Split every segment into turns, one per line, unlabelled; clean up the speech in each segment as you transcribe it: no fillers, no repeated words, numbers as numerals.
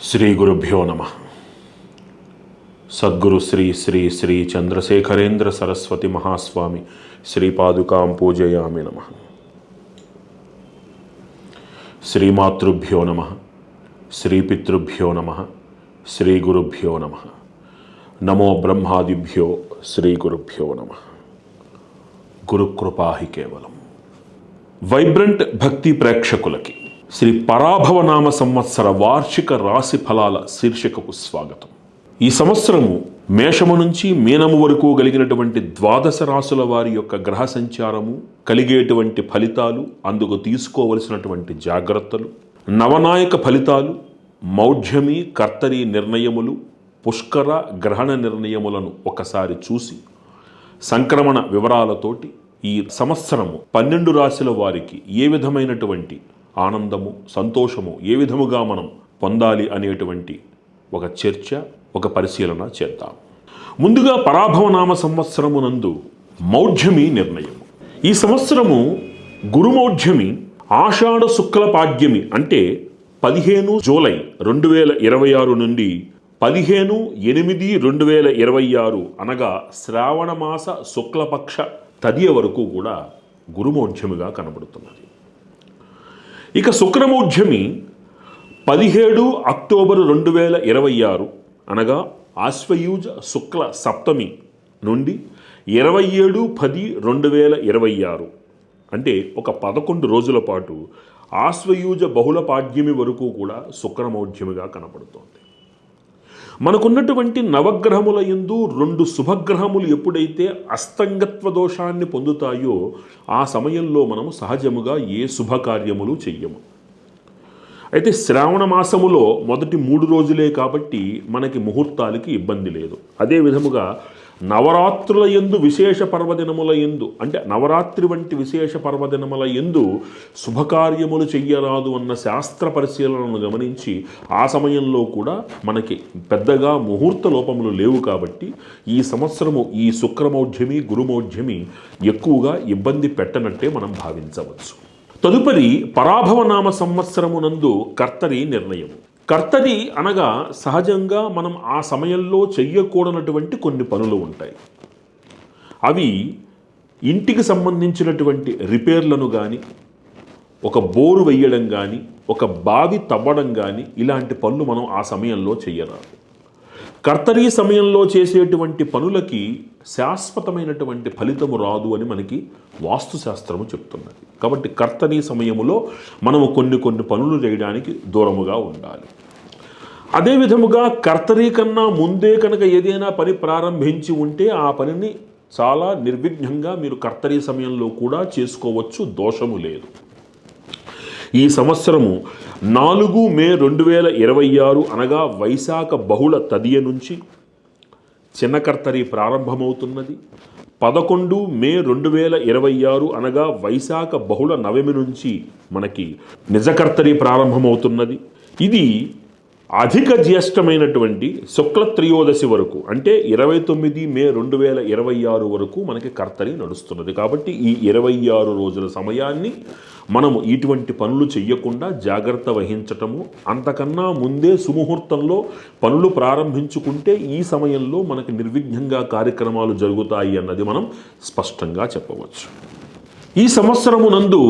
శ్రీ గురుభ్యో నమ. సద్గురు శ్రీ శ్రీ శ్రీ చంద్రశేఖరేంద్ర సరస్వతి మహాస్వామి శ్రీపాదుకాం పూజయామి నమ. శ్రీమాతృభ్యో నమ, శ్రీపితృభ్యో నమ, శ్రీ గురుభ్యో నమ. నమో బ్రహ్మాదిభ్యో శ్రీ గురుభ్యో నమ. గురుకృపాహి కేవలం. వైబ్రెంట్ భక్తి ప్రేక్షకులకి శ్రీ పరాభవనామ సంవత్సర వార్షిక రాశి ఫలాల శీర్షికకు స్వాగతం. ఈ సంవత్సరము మేషము నుంచి మీనము వరకు కలిగినటువంటి ద్వాదశ రాశుల వారి యొక్క గ్రహ సంచారము, కలిగేటువంటి ఫలితాలు, అందుకు తీసుకోవలసినటువంటి జాగ్రత్తలు, నవనాయక ఫలితాలు, మౌఢ్యమి కర్తరి నిర్ణయములు, పుష్కర గ్రహణ నిర్ణయములను ఒకసారి చూసి సంక్రమణ వివరాలతోటి ఈ సంవత్సరము 12 రాశుల వారికి ఏ విధమైనటువంటి ఆనందము, సంతోషము ఏ విధముగా మనం పొందాలి అనేటువంటి ఒక చర్చ, ఒక పరిశీలన చేద్దాం. ముందుగా పరాభవనామ సంవత్సరమునందు మౌఢ్యమి నిర్ణయము. ఈ సంవత్సరము గురుమౌఢ్యమి ఆషాఢ శుక్ల పాడ్యమి అంటే 15 జూలై 2026 నుండి 15/8/2026 అనగా శ్రావణమాస శుక్లపక్ష తదియ వరకు కూడా గురుమౌఢ్యమిగా కనబడుతున్నది. ఇక శుక్రమౌఢ్యమి 17 అక్టోబర్ 2026 అనగా ఆశ్వయుజ శుక్ల సప్తమి నుండి 27/10/2026 అంటే ఒక 11 రోజుల పాటు ఆశ్వయుజ బహుళ పాడ్యమి వరకు కూడా శుక్రమౌఢ్యమిగా కనపడుతోంది. మనకున్నటువంటి నవగ్రహముల యందు 2 శుభగ్రహములు ఎప్పుడైతే అస్తంగత్వ దోషాన్ని పొందుతాయో ఆ సమయంలో మనము సహజముగా ఏ శుభకార్యములు చెయ్యము. అయితే శ్రావణ మాసములో మొదటి 3 రోజులే కాబట్టి మనకి ముహూర్తాలకి ఇబ్బంది లేదు. అదే విధముగా నవరాత్రుల యందు విశేష పర్వదినముల యందు అంటే నవరాత్రి వంటి విశేష పర్వదినముల యందు శుభకార్యములు చెయ్యరాదు అన్న శాస్త్ర పరిశీలనను గమనించి ఆ సమయంలో కూడా మనకి పెద్దగా ముహూర్త లోపములు లేవు కాబట్టి ఈ సంవత్సరము ఈ శుక్రమౌఢ్యమి గురుమౌఢ్యమి ఎక్కువగా ఇబ్బంది పెట్టనట్టే మనం భావించవచ్చు. తదుపరి పరాభవనామ సంవత్సరమునందు కర్తరి నిర్ణయము. కర్తరి అనగా సహజంగా మనం ఆ సమయంలో చెయ్యకూడనటువంటి కొన్ని పనులు ఉంటాయి. అవి ఇంటికి సంబంధించినటువంటి రిపేర్లను కానీ, ఒక బోరు వేయడం కానీ, ఒక బావి తవ్వడం కానీ ఇలాంటి పనులు మనం ఆ సమయంలో చెయ్యరాదు. కర్తరి సమయంలో చేసేటువంటి పనులకి శాశ్వతమైనటువంటి ఫలితము రాదు అని మనకి వాస్తుశాస్త్రము చెప్తున్నది. కాబట్టి కర్తరి సమయములో మనము కొన్ని పనులు చేయడానికి దూరముగా ఉండాలి. అదే విధముగా కర్తరి కన్నా ముందే కనుక ఏదైనా పని ప్రారంభించి ఉంటే ఆ పనిని చాలా నిర్విఘ్నంగా మీరు కర్తరి సమయంలో కూడా చేసుకోవచ్చు, దోషము లేదు. ఈ సంవత్సరము 4 మే 2026 అనగా వైశాఖ బహుళ తదియ నుంచి చిన్న కర్తరి ప్రారంభమవుతున్నది. 11 మే 2026 అనగా వైశాఖ బహుళ నవమి నుంచి మనకి నిజకర్తరి ప్రారంభమవుతున్నది. ఇది అధిక జ్యేష్టమైనటువంటి శుక్ల త్రయోదశి వరకు అంటే 29 మే 2026 వరకు మనకి కర్తరి నడుస్తున్నది. కాబట్టి ఈ 26 రోజుల సమయాన్ని మనము ఇటువంటి పనులు చెయ్యకుండా జాగ్రత్త వహించటము, అంతకన్నా ముందే సుముహూర్తంలో పనులు ప్రారంభించుకుంటే ఈ సమయంలో మనకి నిర్విఘ్నంగా కార్యక్రమాలు జరుగుతాయి అన్నది మనం స్పష్టంగా చెప్పవచ్చు. ఈ సంవత్సరమునందు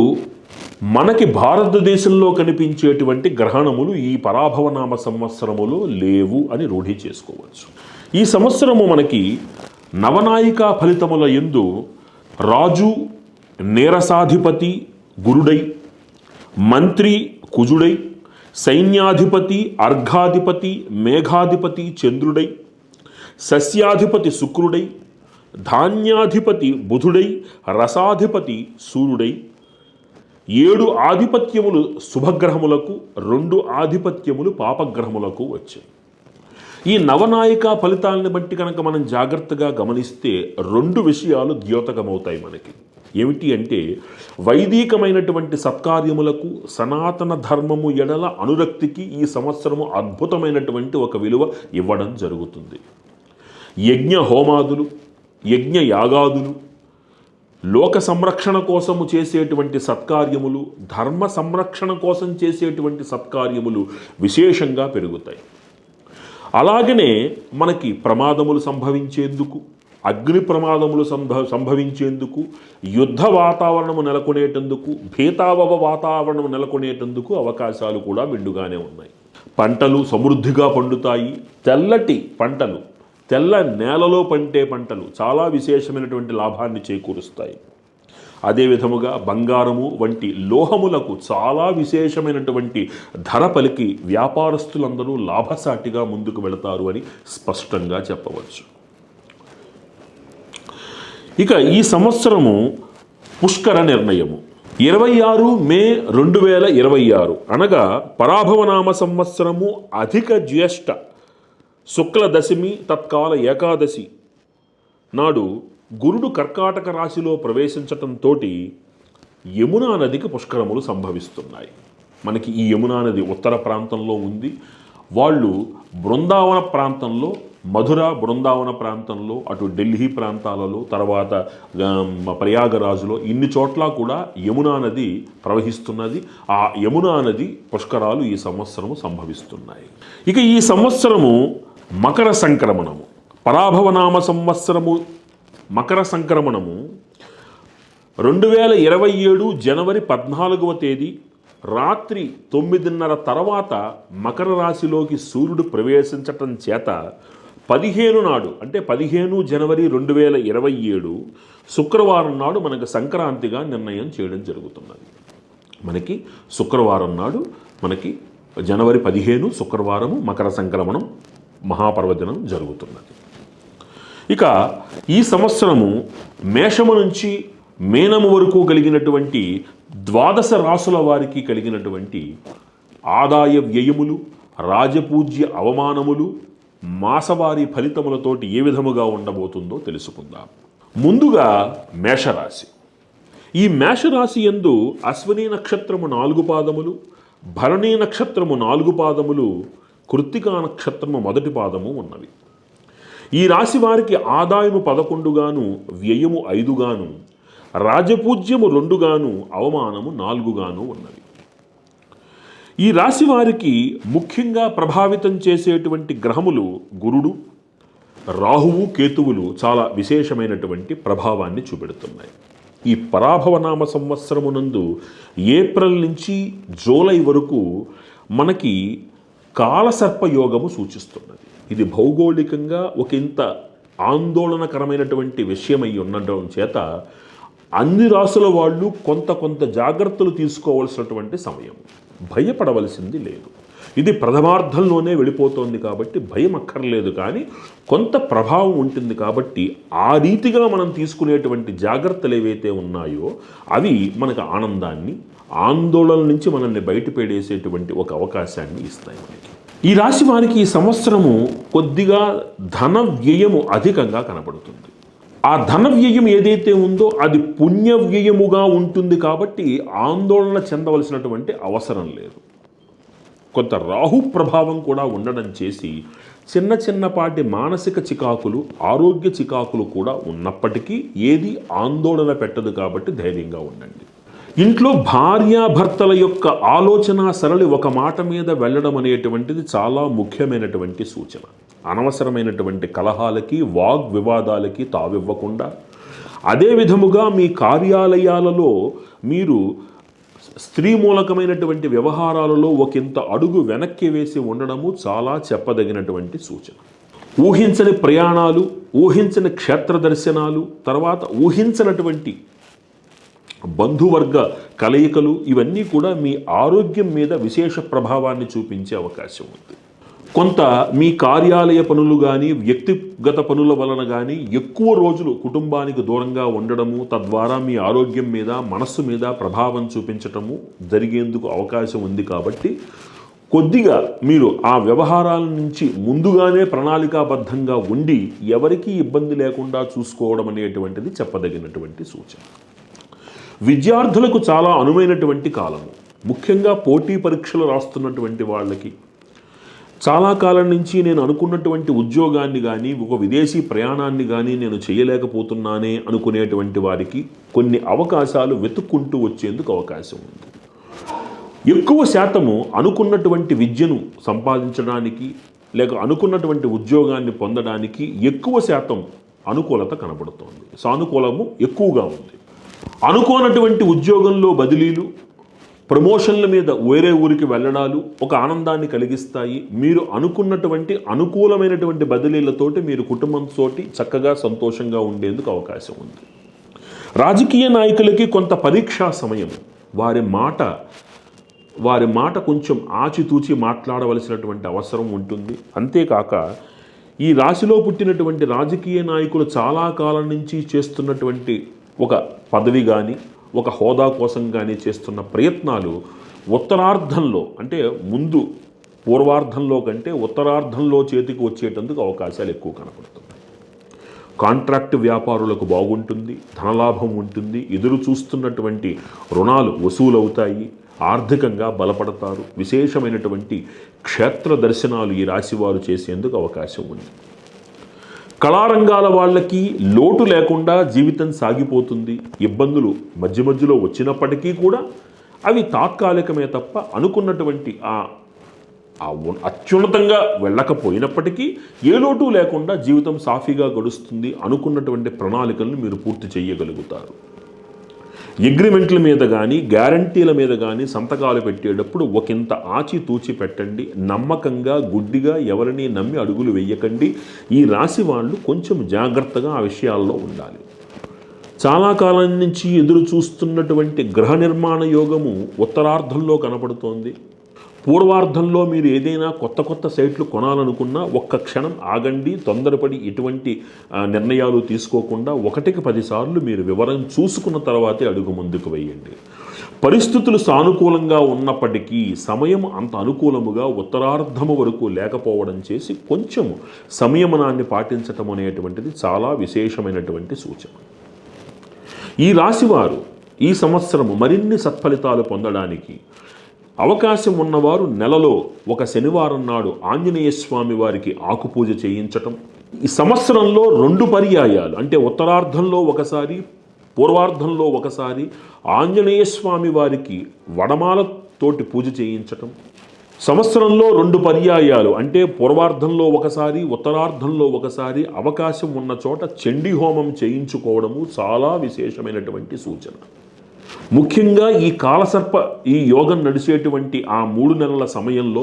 మనకి భారతదేశంలో కనిపించేటువంటి గ్రహణములు ఈ పరాభవనామ సంవత్సరములో లేవు అని రూఢి చేసుకోవచ్చు. ఈ సంవత్సరము మనకి నవనాయికా ఫలితముల యందు రాజు నీరసాధిపతి గురుడై, మంత్రి కుజుడై, సైన్యాధిపతి అర్ఘాధిపతి మేఘాధిపతి చంద్రుడై, సస్యాధిపతి శుక్రుడై, ధాన్యాధిపతి బుధుడై, రసాధిపతి సూర్యుడై, 7 ఆధిపత్యములు శుభగ్రహములకు, 2 ఆధిపత్యములు పాపగ్రహములకు వచ్చాయి. ఈ నవనాయిక ఫలితాలను బట్టి కనుక మనం జాగ్రత్తగా గమనిస్తే 2 విషయాలు ద్యోతకమవుతాయి మనకి. ఏమిటి అంటే వైదికమైనటువంటి సత్కార్యములకు, సనాతన ధర్మము ఎడల అనురక్తికి ఈ సంవత్సరము అద్భుతమైనటువంటి ఒక విలువ ఇవ్వడం జరుగుతుంది. యజ్ఞ హోమాదులు, యజ్ఞ యాగాదులు, లోక సంరక్షణ కోసము చేసేటువంటి సత్కార్యములు, ధర్మ సంరక్షణ కోసం చేసేటువంటి సత్కార్యములు విశేషంగా పెరుగుతాయి. అలాగనే మనకి ప్రమాదములు సంభవించేందుకు, అగ్ని ప్రమాదములు సంభవించేందుకు, యుద్ధ వాతావరణము నెలకొనేటందుకు, భీతావహ వాతావరణము నెలకొనేటందుకు అవకాశాలు కూడా మెండుగానే ఉన్నాయి. పంటలు సమృద్ధిగా పండుతాయి. తెల్లటి పంటలు, తెల్ల నేలలో పండే పంటలు చాలా విశేషమైనటువంటి లాభాన్ని చేకూరుస్తాయి. అదే విధముగా బంగారము వంటి లోహములకు చాలా విశేషమైనటువంటి ధర పలికి వ్యాపారస్తులందరూ లాభసాటిగా ముందుకు వెళతారు అని స్పష్టంగా చెప్పవచ్చు. ఇక ఈ సంవత్సరము పుష్కర నిర్ణయము 26 మే 2026 అనగా పరాభవనామ సంవత్సరము అధిక జ్యేష్ఠ శుక్ల దశమి తత్కాల ఏకాదశి నాడు గురుడు కర్కాటక రాశిలో ప్రవేశించటంతో యమునా నదికి పుష్కరములు సంభవిస్తున్నాయి. మనకి ఈ యమునా నది ఉత్తర ప్రాంతంలో ఉంది. వాళ్ళు బృందావన ప్రాంతంలో, మధుర బృందావన ప్రాంతంలో, అటు ఢిల్లీ ప్రాంతాలలో, తర్వాత ప్రయాగరాజులో ఇన్ని చోట్ల కూడా యమునా నది ప్రవహిస్తున్నది. ఆ యమునా నది పుష్కరాలు ఈ సంవత్సరము సంభవిస్తున్నాయి. ఇక ఈ సంవత్సరము మకర సంక్రమణము, పరాభవనామ సంవత్సరము మకర సంక్రమణము 2027 జనవరి 14వ తేదీ రాత్రి 9:30 తర్వాత మకర రాశిలోకి సూర్యుడు ప్రవేశించటం చేత 15 నాడు, అంటే 15 జనవరి 2027 శుక్రవారం నాడు మనకు సంక్రాంతిగా నిర్ణయం చేయడం జరుగుతున్నది. మనకి శుక్రవారం నాడు మనకి జనవరి 15 శుక్రవారము మకర సంక్రమణం మహాపర్వదినం జరుగుతున్నది. ఇక ఈ సంవత్సరము మేషము నుంచి మీనము వరకు కలిగినటువంటి 12 రాసుల వారికి కలిగినటువంటి ఆదాయ వ్యయములు, రాజపూజ్య అవమానములు, మాసవారి ఫలితములతోటి ఏ విధముగా ఉండబోతుందో తెలుసుకుందాం. ముందుగా మేషరాశి. ఈ మేషరాశి యందు అశ్విని నక్షత్రము 4 పాదములు, భరణీ నక్షత్రము 4 పాదములు, కృత్తికా నక్షత్రము 1 పాదము ఉన్నవి. ఈ రాశి వారికి ఆదాయము 11 గాను, వ్యయము 5 గాను, రాజపూజ్యము 2 గాను, అవమానము 4 గాను ఉన్నవి. ఈ రాశి వారికి ముఖ్యంగా ప్రభావితం చేసేటువంటి గ్రహములు గురుడు, రాహువు, కేతువులు చాలా విశేషమైనటువంటి ప్రభావాన్ని చూపెడుతున్నాయి. ఈ పరాభవనామ సంవత్సరమునందు ఏప్రిల్ నుంచి జూలై వరకు మనకి కాలసర్పయోగము సూచిస్తున్నది. ఇది భౌగోళికంగా ఒక ఇంత ఆందోళనకరమైనటువంటి విషయమై ఉండడం చేత అన్ని రాసుల వాళ్ళు కొంత జాగ్రత్తలు తీసుకోవాల్సినటువంటి సమయం. భయపడవలసింది లేదు. ఇది ప్రథమార్థంలోనే వెళ్ళిపోతోంది కాబట్టి భయం అక్కర్లేదు. కానీ కొంత ప్రభావం ఉంటుంది కాబట్టి ఆ రీతిగా మనం తీసుకునేటువంటి జాగ్రత్తలు ఏవైతే ఉన్నాయో అవి మనకు ఆనందాన్ని, ఆందోళన నుంచి మనల్ని బయటపడేసేటువంటి ఒక అవకాశాన్ని ఇస్తాయి మనకి. ఈ రాశి వారికి ఈ సంవత్సరము కొద్దిగా ధన వ్యయము అధికంగా కనబడుతుంది. ఆ ధన వ్యయం ఏదైతే ఉందో అది పుణ్య వ్యయముగా ఉంటుంది కాబట్టి ఆందోళన చెందవలసినటువంటి అవసరం లేదు. కొంత రాహు ప్రభావం కూడా ఉండడం చేసి చిన్నపాటి మానసిక చికాకులు, ఆరోగ్య చికాకులు కూడా ఉన్నప్పటికీ ఏది ఆందోళన పెట్టదు కాబట్టి ధైర్యంగా ఉండండి. ఇంట్లో భార్యాభర్తల యొక్క ఆలోచన సరళి ఒక మాట మీద వెళ్ళడం అనేటువంటిది చాలా ముఖ్యమైనటువంటి సూచన. అనవసరమైనటువంటి కలహాలకి, వాగ్వివాదాలకి తావివ్వకుండా, అదే విధముగా మీ కార్యాలయాలలో మీరు స్త్రీ మూలకమైనటువంటి వ్యవహారాలలో ఒకంత అడుగు వెనక్కి వేసి ఉండడము చాలా చెప్పదగినటువంటి సూచన. ఊహించని ప్రయాణాలు, ఊహించని క్షేత్ర దర్శనాలు, తర్వాత ఊహించనటువంటి బంధువర్గ కలయికలు ఇవన్నీ కూడా మీ ఆరోగ్యం మీద విశేష ప్రభావాన్ని చూపించే అవకాశం ఉంది. కొంత మీ కార్యాలయ పనులు కానీ, వ్యక్తిగత పనుల వలన కానీ ఎక్కువ రోజులు కుటుంబానికి దూరంగా ఉండడము, తద్వారా మీ ఆరోగ్యం మీద, మనస్సు మీద ప్రభావం చూపించటము జరిగేందుకు అవకాశం ఉంది. కాబట్టి కొద్దిగా మీరు ఆ వ్యవహారాల నుంచి ముందుగానే ప్రణాళికాబద్ధంగా ఉండి ఎవరికీ ఇబ్బంది లేకుండా చూసుకోవడం అనేటువంటిది చెప్పదగినటువంటి సూచన. విద్యార్థులకు చాలా అనువైనటువంటి కాలము. ముఖ్యంగా పోటీ పరీక్షలు రాస్తున్నటువంటి వాళ్ళకి చాలా కాలం నుంచి నేను అనుకున్నటువంటి ఉద్యోగాన్ని కానీ ఒక విదేశీ ప్రయాణాన్ని కానీ నేను చేయలేకపోతున్నానే అనుకునేటువంటి వారికి కొన్ని అవకాశాలు వెతుక్కుంటూ వచ్చేందుకు అవకాశం ఉంది. ఎక్కువ శాతము అనుకున్నటువంటి విద్యను సంపాదించడానికి లేక అనుకున్నటువంటి ఉద్యోగాన్ని పొందడానికి ఎక్కువ శాతం అనుకూలత కనబడుతోంది. సానుకూలము ఎక్కువగా ఉంది. అనుకోనటువంటి ఉద్యోగంలో బదిలీలు, ప్రమోషన్ల మీద వేరే ఊరికి వెళ్ళడాలు ఒక ఆనందాన్ని కలిగిస్తాయి. మీరు అనుకున్నటువంటి అనుకూలమైనటువంటి బదిలీలతోటి మీరు కుటుంబంతో చక్కగా సంతోషంగా ఉండేందుకు అవకాశం ఉంది. రాజకీయ నాయకులకి కొంత పరీక్షా సమయం. వారి మాట కొంచెం ఆచితూచి మాట్లాడవలసినటువంటి అవసరం ఉంటుంది. అంతేకాక ఈ రాశిలో పుట్టినటువంటి రాజకీయ నాయకులు చాలా కాలం నుంచి చేస్తున్నటువంటి ఒక పదవి కానీ ఒక హోదా కోసం కానీ చేస్తున్న ప్రయత్నాలు ఉత్తరార్ధంలో, అంటే ముందు పూర్వార్ధంలో కంటే ఉత్తరార్ధంలో చేతికి వచ్చేటందుకు అవకాశాలు ఎక్కువ కనపడుతున్నాయి. కాంట్రాక్ట్ వ్యాపారులకు బాగుంటుంది, ధనలాభం ఉంటుంది, ఎదురు చూస్తున్నటువంటి రుణాలు వసూలవుతాయి, ఆర్థికంగా బలపడతారు. విశేషమైనటువంటి క్షేత్ర దర్శనాలు ఈ రాశివారు చేసేందుకు అవకాశం ఉంది. కళారంగాల వాళ్ళకి లోటు లేకుండా జీవితం సాగిపోతుంది. ఇబ్బందులు మధ్య మధ్యలో వచ్చినప్పటికీ కూడా అవి తాత్కాలికమే తప్ప అనుకున్నటువంటి అత్యున్నతంగా వెళ్ళకపోయినప్పటికీ ఏ లోటు లేకుండా జీవితం సాఫీగా గడుస్తుంది. అనుకున్నటువంటి ప్రణాళికలను మీరు పూర్తి చేయగలుగుతారు. అగ్రిమెంట్ల మీద కానీ గ్యారంటీల మీద కానీ సంతకాలు పెట్టేటప్పుడు ఒకంత ఆచితూచి పెట్టండి. నమ్మకంగా గుడ్డిగా ఎవరిని నమ్మి అడుగులు వేయకండి. ఈ రాశి వాళ్ళు కొంచెం జాగ్రత్తగా ఆ విషయాల్లో ఉండాలి. చాలా కాలం నుంచి ఎదురు చూస్తున్నటువంటి గ్రహ నిర్మాణ యోగము ఉత్తరార్ధంలో కనపడుతోంది. పూర్వార్ధంలో మీరు ఏదైనా కొత్త సైట్లు కొనాలనుకున్నా ఒక్క క్షణం ఆగండి. తొందరపడి ఎటువంటి నిర్ణయాలు తీసుకోకుండా 1కి 10 సార్లు మీరు వివరం చూసుకున్న తర్వాతే అడుగు ముందుకు వేయండి. పరిస్థితులు సానుకూలంగా ఉన్నప్పటికీ సమయం అంత అనుకూలముగా ఉత్తరార్ధము వరకు లేకపోవడం చేసి కొంచెం సంయమనాన్ని పాటించటం అనేటువంటిది చాలా విశేషమైనటువంటి సూచన. ఈ రాశివారు ఈ సంవత్సరము మరిన్ని సత్ఫలితాలు పొందడానికి అవకాశం ఉన్నవారు నెలలో ఒక శనివారం నాడు ఆంజనేయ స్వామి వారికి ఆకుపూజ చేయించటం. ఈ సంవత్సరంలో 2 పర్యాయాలు, అంటే ఉత్తరార్ధంలో ఒకసారి పూర్వార్ధంలో ఒకసారి ఆంజనేయ స్వామి వారికి వడమాలతోటి పూజ చేయించటం. సంవత్సరంలో 2 పర్యాయాలు, అంటే పూర్వార్ధంలో ఒకసారి ఉత్తరార్ధంలో ఒకసారి అవకాశం ఉన్న చోట చండీ హోమం చేయించుకోవడము చాలా విశేషమైనటువంటి సూచన. ముఖ్యంగా ఈ యోగం నడిచేటువంటి ఆ 3 నెలల సమయంలో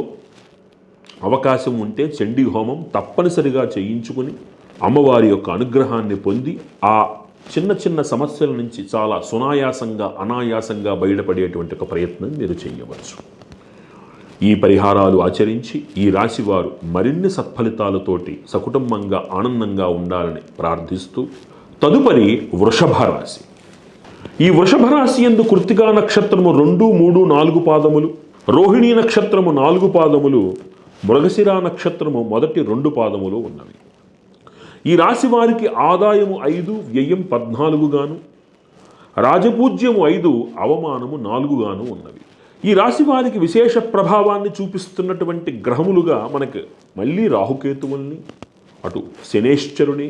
అవకాశం ఉంటే చండీ హోమం తప్పనిసరిగా చేయించుకుని అమ్మవారి యొక్క అనుగ్రహాన్ని పొంది ఆ చిన్న సమస్యల నుంచి చాలా సునాయాసంగా అనాయాసంగా బయటపడేటువంటి ఒక ప్రయత్నం మీరు చేయవచ్చు. ఈ పరిహారాలు ఆచరించి ఈ రాశివారు మరిన్ని సత్ఫలితాలతోటి సకుటుంబంగా ఆనందంగా ఉండాలని ప్రార్థిస్తూ తదుపరి వృషభ రాశి. ఈ వృషభ రాశి యందు కృత్తికా నక్షత్రము 2, 3, 4 పాదములు, రోహిణీ నక్షత్రము 4 పాదములు, మృగశిర నక్షత్రము మొదటి 2 పాదములు ఉన్నవి. ఈ రాశి వారికి ఆదాయము 5, వ్యయం 14 గాను, రాజపూజ్యము 5, అవమానము 4 గాను ఉన్నవి. ఈ రాశి వారికి విశేష ప్రభావాన్ని చూపిస్తున్నటువంటి గ్రహములుగా మనకి మళ్ళీ రాహుకేతువుల్ని, అటు శనేశ్వరుని,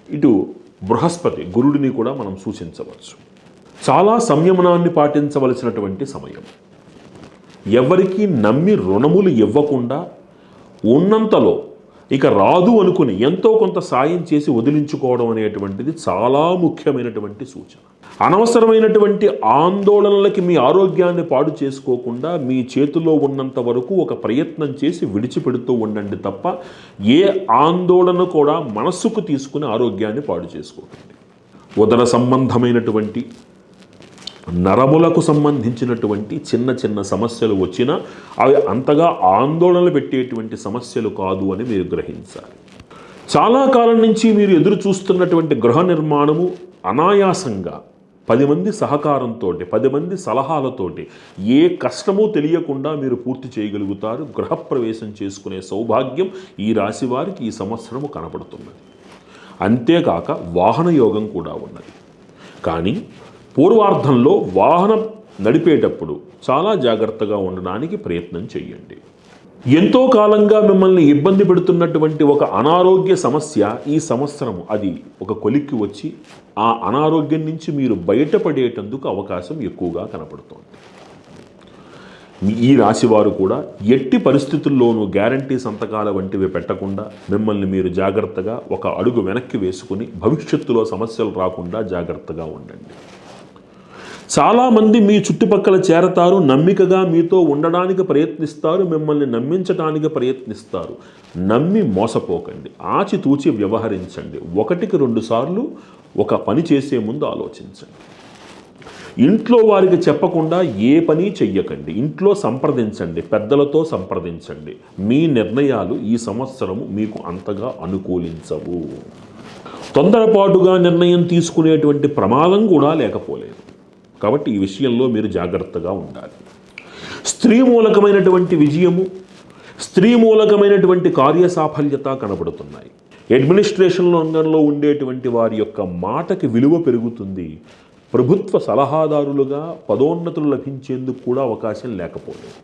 ఇటు బృహస్పతి గురుడిని కూడా మనం సూచించవచ్చు. చాలా సంయమనాన్ని పాటించవలసినటువంటి సమయం. ఎవరికి నమ్మి రుణములు ఇవ్వకుండా ఉన్నంతలో ఇక రాదు అనుకుని ఎంతో కొంత సాయం చేసి వదిలించుకోవడం అనేటువంటిది చాలా ముఖ్యమైనటువంటి సూచన. అనవసరమైనటువంటి ఆందోళనలకి మీ ఆరోగ్యాన్ని పాడు చేసుకోకుండా మీ చేతిలో ఉన్నంత వరకు ఒక ప్రయత్నం చేసి విడిచిపెడుతూ ఉండండి తప్ప ఏ ఆందోళన కూడా మనస్సుకు తీసుకుని ఆరోగ్యాన్ని పాడు చేసుకోకండి. ఉదర సంబంధమైనటువంటి నరములకు సంబంధించినటువంటి చిన్న సమస్యలు వచ్చినా అవి అంతగా ఆందోళనలు పెట్టేటువంటి సమస్యలు కాదు అని మీరు గ్రహించాలి. చాలా కాలం నుంచి మీరు ఎదురు చూస్తున్నటువంటి గృహ నిర్మాణము అనాయాసంగా 10 మంది సహకారంతో 10 మంది సలహాలతోటి ఏ కష్టమూ తెలియకుండా మీరు పూర్తి చేయగలుగుతారు. గృహప్రవేశం చేసుకునే సౌభాగ్యం ఈ రాశి వారికి ఈ సంవత్సరము కనపడుతున్నది. అంతేకాక వాహన యోగం కూడా ఉన్నది. కానీ పూర్వార్ధంలో వాహనం నడిపేటప్పుడు చాలా జాగ్రత్తగా ఉండడానికి ప్రయత్నం చేయండి. ఎంతో కాలంగా మిమ్మల్ని ఇబ్బంది పెడుతున్నటువంటి ఒక అనారోగ్య సమస్య ఈ సంవత్సరం అది ఒక కొలిక్కి వచ్చి ఆ అనారోగ్యం నుంచి మీరు బయటపడేటందుకు అవకాశం ఎక్కువగా కనపడుతోంది. ఈ రాశివారు కూడా ఎట్టి పరిస్థితుల్లోనూ గ్యారంటీ సంతకాల వంటివి పెట్టకుండా మిమ్మల్ని మీరు జాగ్రత్తగా ఒక అడుగు వెనక్కి వేసుకుని భవిష్యత్తులో సమస్యలు రాకుండా జాగ్రత్తగా ఉండండి. చాలామంది మీ చుట్టుపక్కల చేరతారు, నమ్మికగా మీతో ఉండడానికి ప్రయత్నిస్తారు, మిమ్మల్ని నమ్మించడానికి ప్రయత్నిస్తారు. నమ్మి మోసపోకండి, ఆచితూచి వ్యవహరించండి. 1-2 సార్లు ఒక పని చేసే ముందు ఆలోచించండి. ఇంట్లో వారికి చెప్పకుండా ఏ పని చెయ్యకండి. ఇంట్లో సంప్రదించండి, పెద్దలతో సంప్రదించండి. మీ నిర్ణయాలు ఈ సంవత్సరము మీకు అంతగా అనుకూలించవు. తొందరపాటుగా నిర్ణయం తీసుకునేటువంటి ప్రమాదం కూడా లేకపోలేదు. కాబట్టి ఈ విషయంలో మీరు జాగ్రత్తగా ఉండాలి. స్త్రీ మూలకమైనటువంటి విజయము, స్త్రీ మూలకమైనటువంటి కార్యసాఫల్యత కనబడుతున్నాయి. అడ్మినిస్ట్రేషన్ రంగంలో ఉండేటువంటి వారి యొక్క మాటకి విలువ పెరుగుతుంది. ప్రభుత్వ సలహాదారులుగా పదోన్నతులు లభించేందుకు కూడా అవకాశం లేకపోలేదు.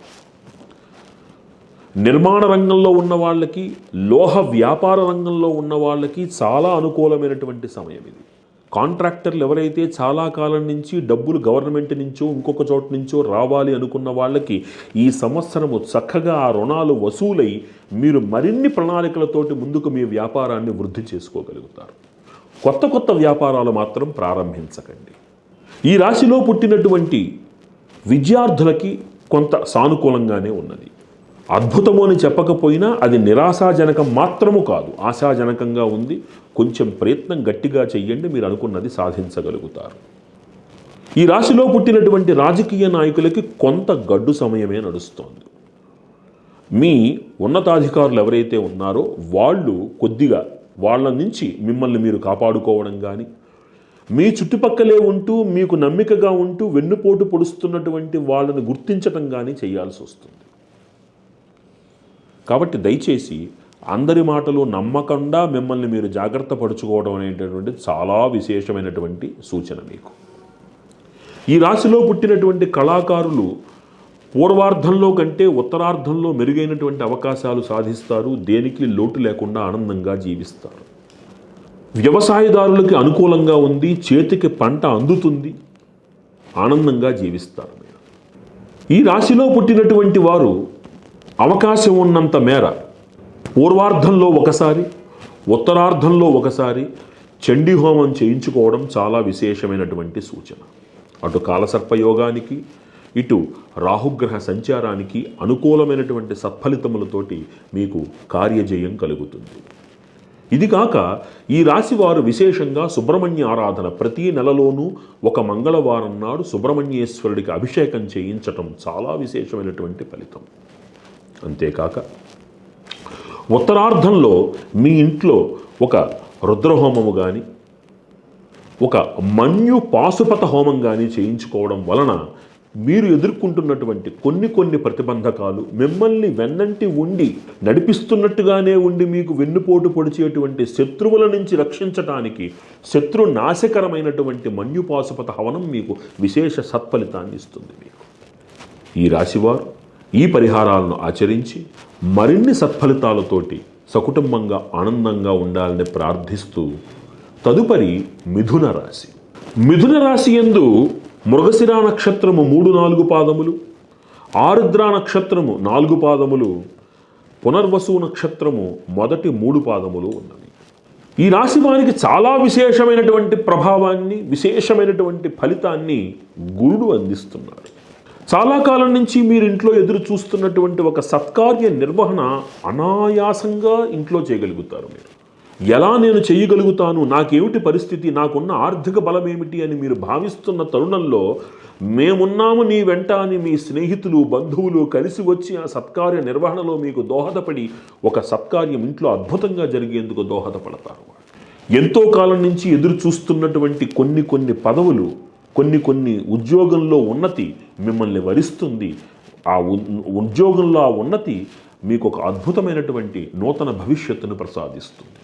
నిర్మాణ రంగంలో ఉన్న వాళ్ళకి, లోహ వ్యాపార రంగంలో ఉన్న వాళ్ళకి చాలా అనుకూలమైనటువంటి సమయం ఇది. కాంట్రాక్టర్లు ఎవరైతే చాలా కాలం నుంచి డబ్బులు గవర్నమెంట్ నుంచో ఇంకొక చోట నుంచో రావాలి అనుకున్న వాళ్ళకి ఈ సంవత్సరము చక్కగా ఆ రుణాలు వసూలై మీరు మరిన్ని ప్రణాళికలతోటి ముందుకు మీ వ్యాపారాన్ని వృద్ధి చేసుకోగలుగుతారు. కొత్త వ్యాపారాలు మాత్రం ప్రారంభించకండి. ఈ రాశిలో పుట్టినటువంటి విద్యార్థులకి కొంత సానుకూలంగానే ఉన్నది. అద్భుతము అని చెప్పకపోయినా అది నిరాశాజనకం మాత్రము కాదు, ఆశాజనకంగా ఉంది. కొంచెం ప్రయత్నం గట్టిగా చెయ్యండి, మీరు అనుకున్నది సాధించగలుగుతారు. ఈ రాశిలో పుట్టినటువంటి రాజకీయ నాయకులకి కొంత గడ్డు సమయమే నడుస్తోంది. మీ ఉన్నతాధికారులు ఎవరైతే ఉన్నారో వాళ్ళు కొద్దిగా వాళ్ళ నుంచి మిమ్మల్ని మీరు కాపాడుకోవడం కానీ, మీ చుట్టుపక్కలే ఉంటూ మీకు నమ్మికగా ఉంటూ వెన్నుపోటు పొడుస్తున్నటువంటి వాళ్ళని గుర్తించటం కానీ చేయాల్సి వస్తుంది. కాబట్టి దయచేసి అందరి మాటలు నమ్మకుండా మిమ్మల్ని మీరు జాగ్రత్త పరుచుకోవడం అనేటటువంటి చాలా విశేషమైనటువంటి సూచన మీకు. ఈ రాశిలో పుట్టినటువంటి కళాకారులు పూర్వార్ధంలో కంటే ఉత్తరార్ధంలో మెరుగైనటువంటి అవకాశాలు సాధిస్తారు. దేనికి లోటు లేకుండా ఆనందంగా జీవిస్తారు. వ్యవసాయదారులకి అనుకూలంగా ఉంది, చేతికి పంట అందుతుంది, ఆనందంగా జీవిస్తారు మీరు. ఈ రాశిలో పుట్టినటువంటి వారు అవకాశం ఉన్నంత మేర పూర్వార్ధంలో ఒకసారి, ఉత్తరార్ధంలో ఒకసారి చండీ హోమం చేయించుకోవడం చాలా విశేషమైనటువంటి సూచన. అటు కాలసర్పయోగానికి, ఇటు రాహుగ్రహ సంచారానికి అనుకూలమైనటువంటి సత్ఫలితములతోటి మీకు కార్యజయం కలుగుతుంది. ఇది కాక ఈ రాశి వారు విశేషంగా సుబ్రహ్మణ్య ఆరాధన ప్రతి నెలలోనూ ఒక మంగళవారం నాడు సుబ్రహ్మణ్యేశ్వరుడికి అభిషేకం చేయించటం చాలా విశేషమైనటువంటి ఫలితం. అంతేకాక ఉత్తరార్ధంలో మీ ఇంట్లో ఒక రుద్రహోమము కానీ, ఒక మన్యు పాశుపత హోమం కానీ చేయించుకోవడం వలన మీరు ఎదుర్కొంటున్నటువంటి కొన్ని ప్రతిబంధకాలు, మిమ్మల్ని వెన్నంటి ఉండి నడిపిస్తున్నట్టుగానే ఉండి మీకు వెన్నుపోటు పొడిచేటువంటి శత్రువుల నుంచి రక్షించటానికి శత్రు నాశకరమైనటువంటి మన్యుపాశుపత హవనం మీకు విశేష సత్ఫలితాన్ని ఇస్తుంది. మీకు ఈ రాశివారు ఈ పరిహారాలను ఆచరించి మరిన్ని సత్ఫలితాలతోటి సకుటుంబంగా ఆనందంగా ఉండాలని ప్రార్థిస్తూ తదుపరి మిథున రాశి. మిథున రాశి యందు మృగశిర నక్షత్రము 3-4 పాదములు, ఆరుద్ర నక్షత్రము 4 పాదములు, పునర్వసు నక్షత్రము మొదటి 3 పాదములు ఉన్నవి. ఈ రాశి వారికి చాలా విశేషమైనటువంటి ప్రభావాన్ని, విశేషమైనటువంటి ఫలితాన్ని గురుడు అందిస్తున్నాడు. చాలా కాలం నుంచి మీరు ఇంట్లో ఎదురు చూస్తున్నటువంటి ఒక సత్కార్య నిర్వహణ అనాయాసంగా ఇంట్లో చేయగలుగుతారు. మీరు ఎలా నేను చేయగలుగుతాను, నాకేమిటి పరిస్థితి, నాకున్న ఆర్థిక బలం ఏమిటి అని మీరు భావిస్తున్న తరుణంలో మేమున్నాము నీ వెంట అని మీ స్నేహితులు, బంధువులు కలిసి వచ్చి ఆ సత్కార్య నిర్వహణలో మీకు దోహదపడి ఒక సత్కార్యం ఇంట్లో అద్భుతంగా జరిగేందుకు దోహదపడతారు. ఎంతో కాలం నుంచి ఎదురు చూస్తున్నటువంటి కొన్ని పదవులు, కొన్ని ఉద్యోగంలో ఉన్నతి మిమ్మల్ని వరిస్తుంది. ఆ ఉద్యోగంలో ఆ ఉన్నతి మీకు ఒక అద్భుతమైనటువంటి నూతన భవిష్యత్తును ప్రసాదిస్తుంది.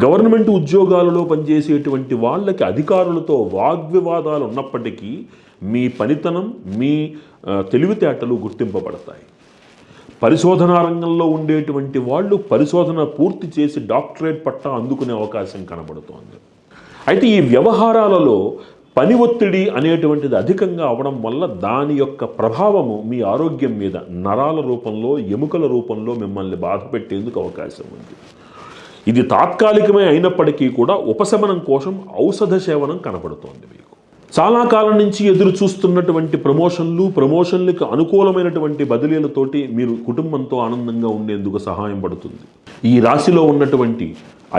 గవర్నమెంట్ ఉద్యోగాలలో పనిచేసేటువంటి వాళ్ళకి అధికారులతో వాగ్వివాదాలు ఉన్నప్పటికీ మీ పనితనం, మీ తెలివితేటలు గుర్తింపబడతాయి. పరిశోధనా రంగంలో ఉండేటువంటి వాళ్ళు పరిశోధన పూర్తి చేసి డాక్టరేట్ పట్టా అందుకునే అవకాశం కనబడుతోంది. అయితే ఈ వ్యవహారాలలో పని ఒత్తిడి అనేటువంటిది అధికంగా అవడం వల్ల దాని యొక్క ప్రభావము మీ ఆరోగ్యం మీద నరాల రూపంలో, ఎముకల రూపంలో మిమ్మల్ని బాధ పెట్టేందుకు అవకాశం ఉంది. ఇది తాత్కాలికమే అయినప్పటికీ కూడా ఉపశమనం కోసం ఔషధ సేవనం కనబడుతోంది. మీకు చాలా కాలం నుంచి ఎదురు చూస్తున్నటువంటి ప్రమోషన్లకు అనుకూలమైనటువంటి బదిలీలతోటి మీరు కుటుంబంతో ఆనందంగా ఉండేందుకు సహాయం పడుతుంది. ఈ రాశిలో ఉన్నటువంటి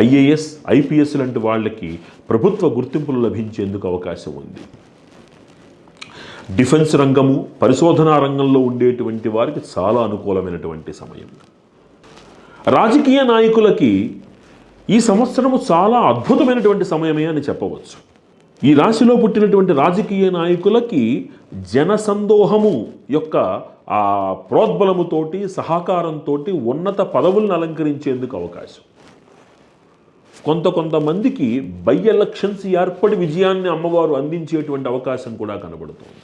IAS, IPS లాంటి వాళ్ళకి ప్రభుత్వ గుర్తింపులు లభించేందుకు అవకాశం ఉంది. డిఫెన్స్ రంగము, పరిశోధనా రంగంలో ఉండేటువంటి వారికి చాలా అనుకూలమైనటువంటి సమయం. రాజకీయ నాయకులకి ఈ సంవత్సరము చాలా అద్భుతమైనటువంటి సమయమే అని చెప్పవచ్చు. ఈ రాశిలో పుట్టినటువంటి రాజకీయ నాయకులకి జనసందోహము యొక్క ఆ ప్రోద్బలముతోటి, సహకారంతో ఉన్నత పదవులను అలంకరించేందుకు అవకాశం. కొంతమందికి బై ఎలక్షన్స్ ఏర్పడి విజయాన్ని అమ్మవారు అందించేటువంటి అవకాశం కూడా కనబడుతుంది.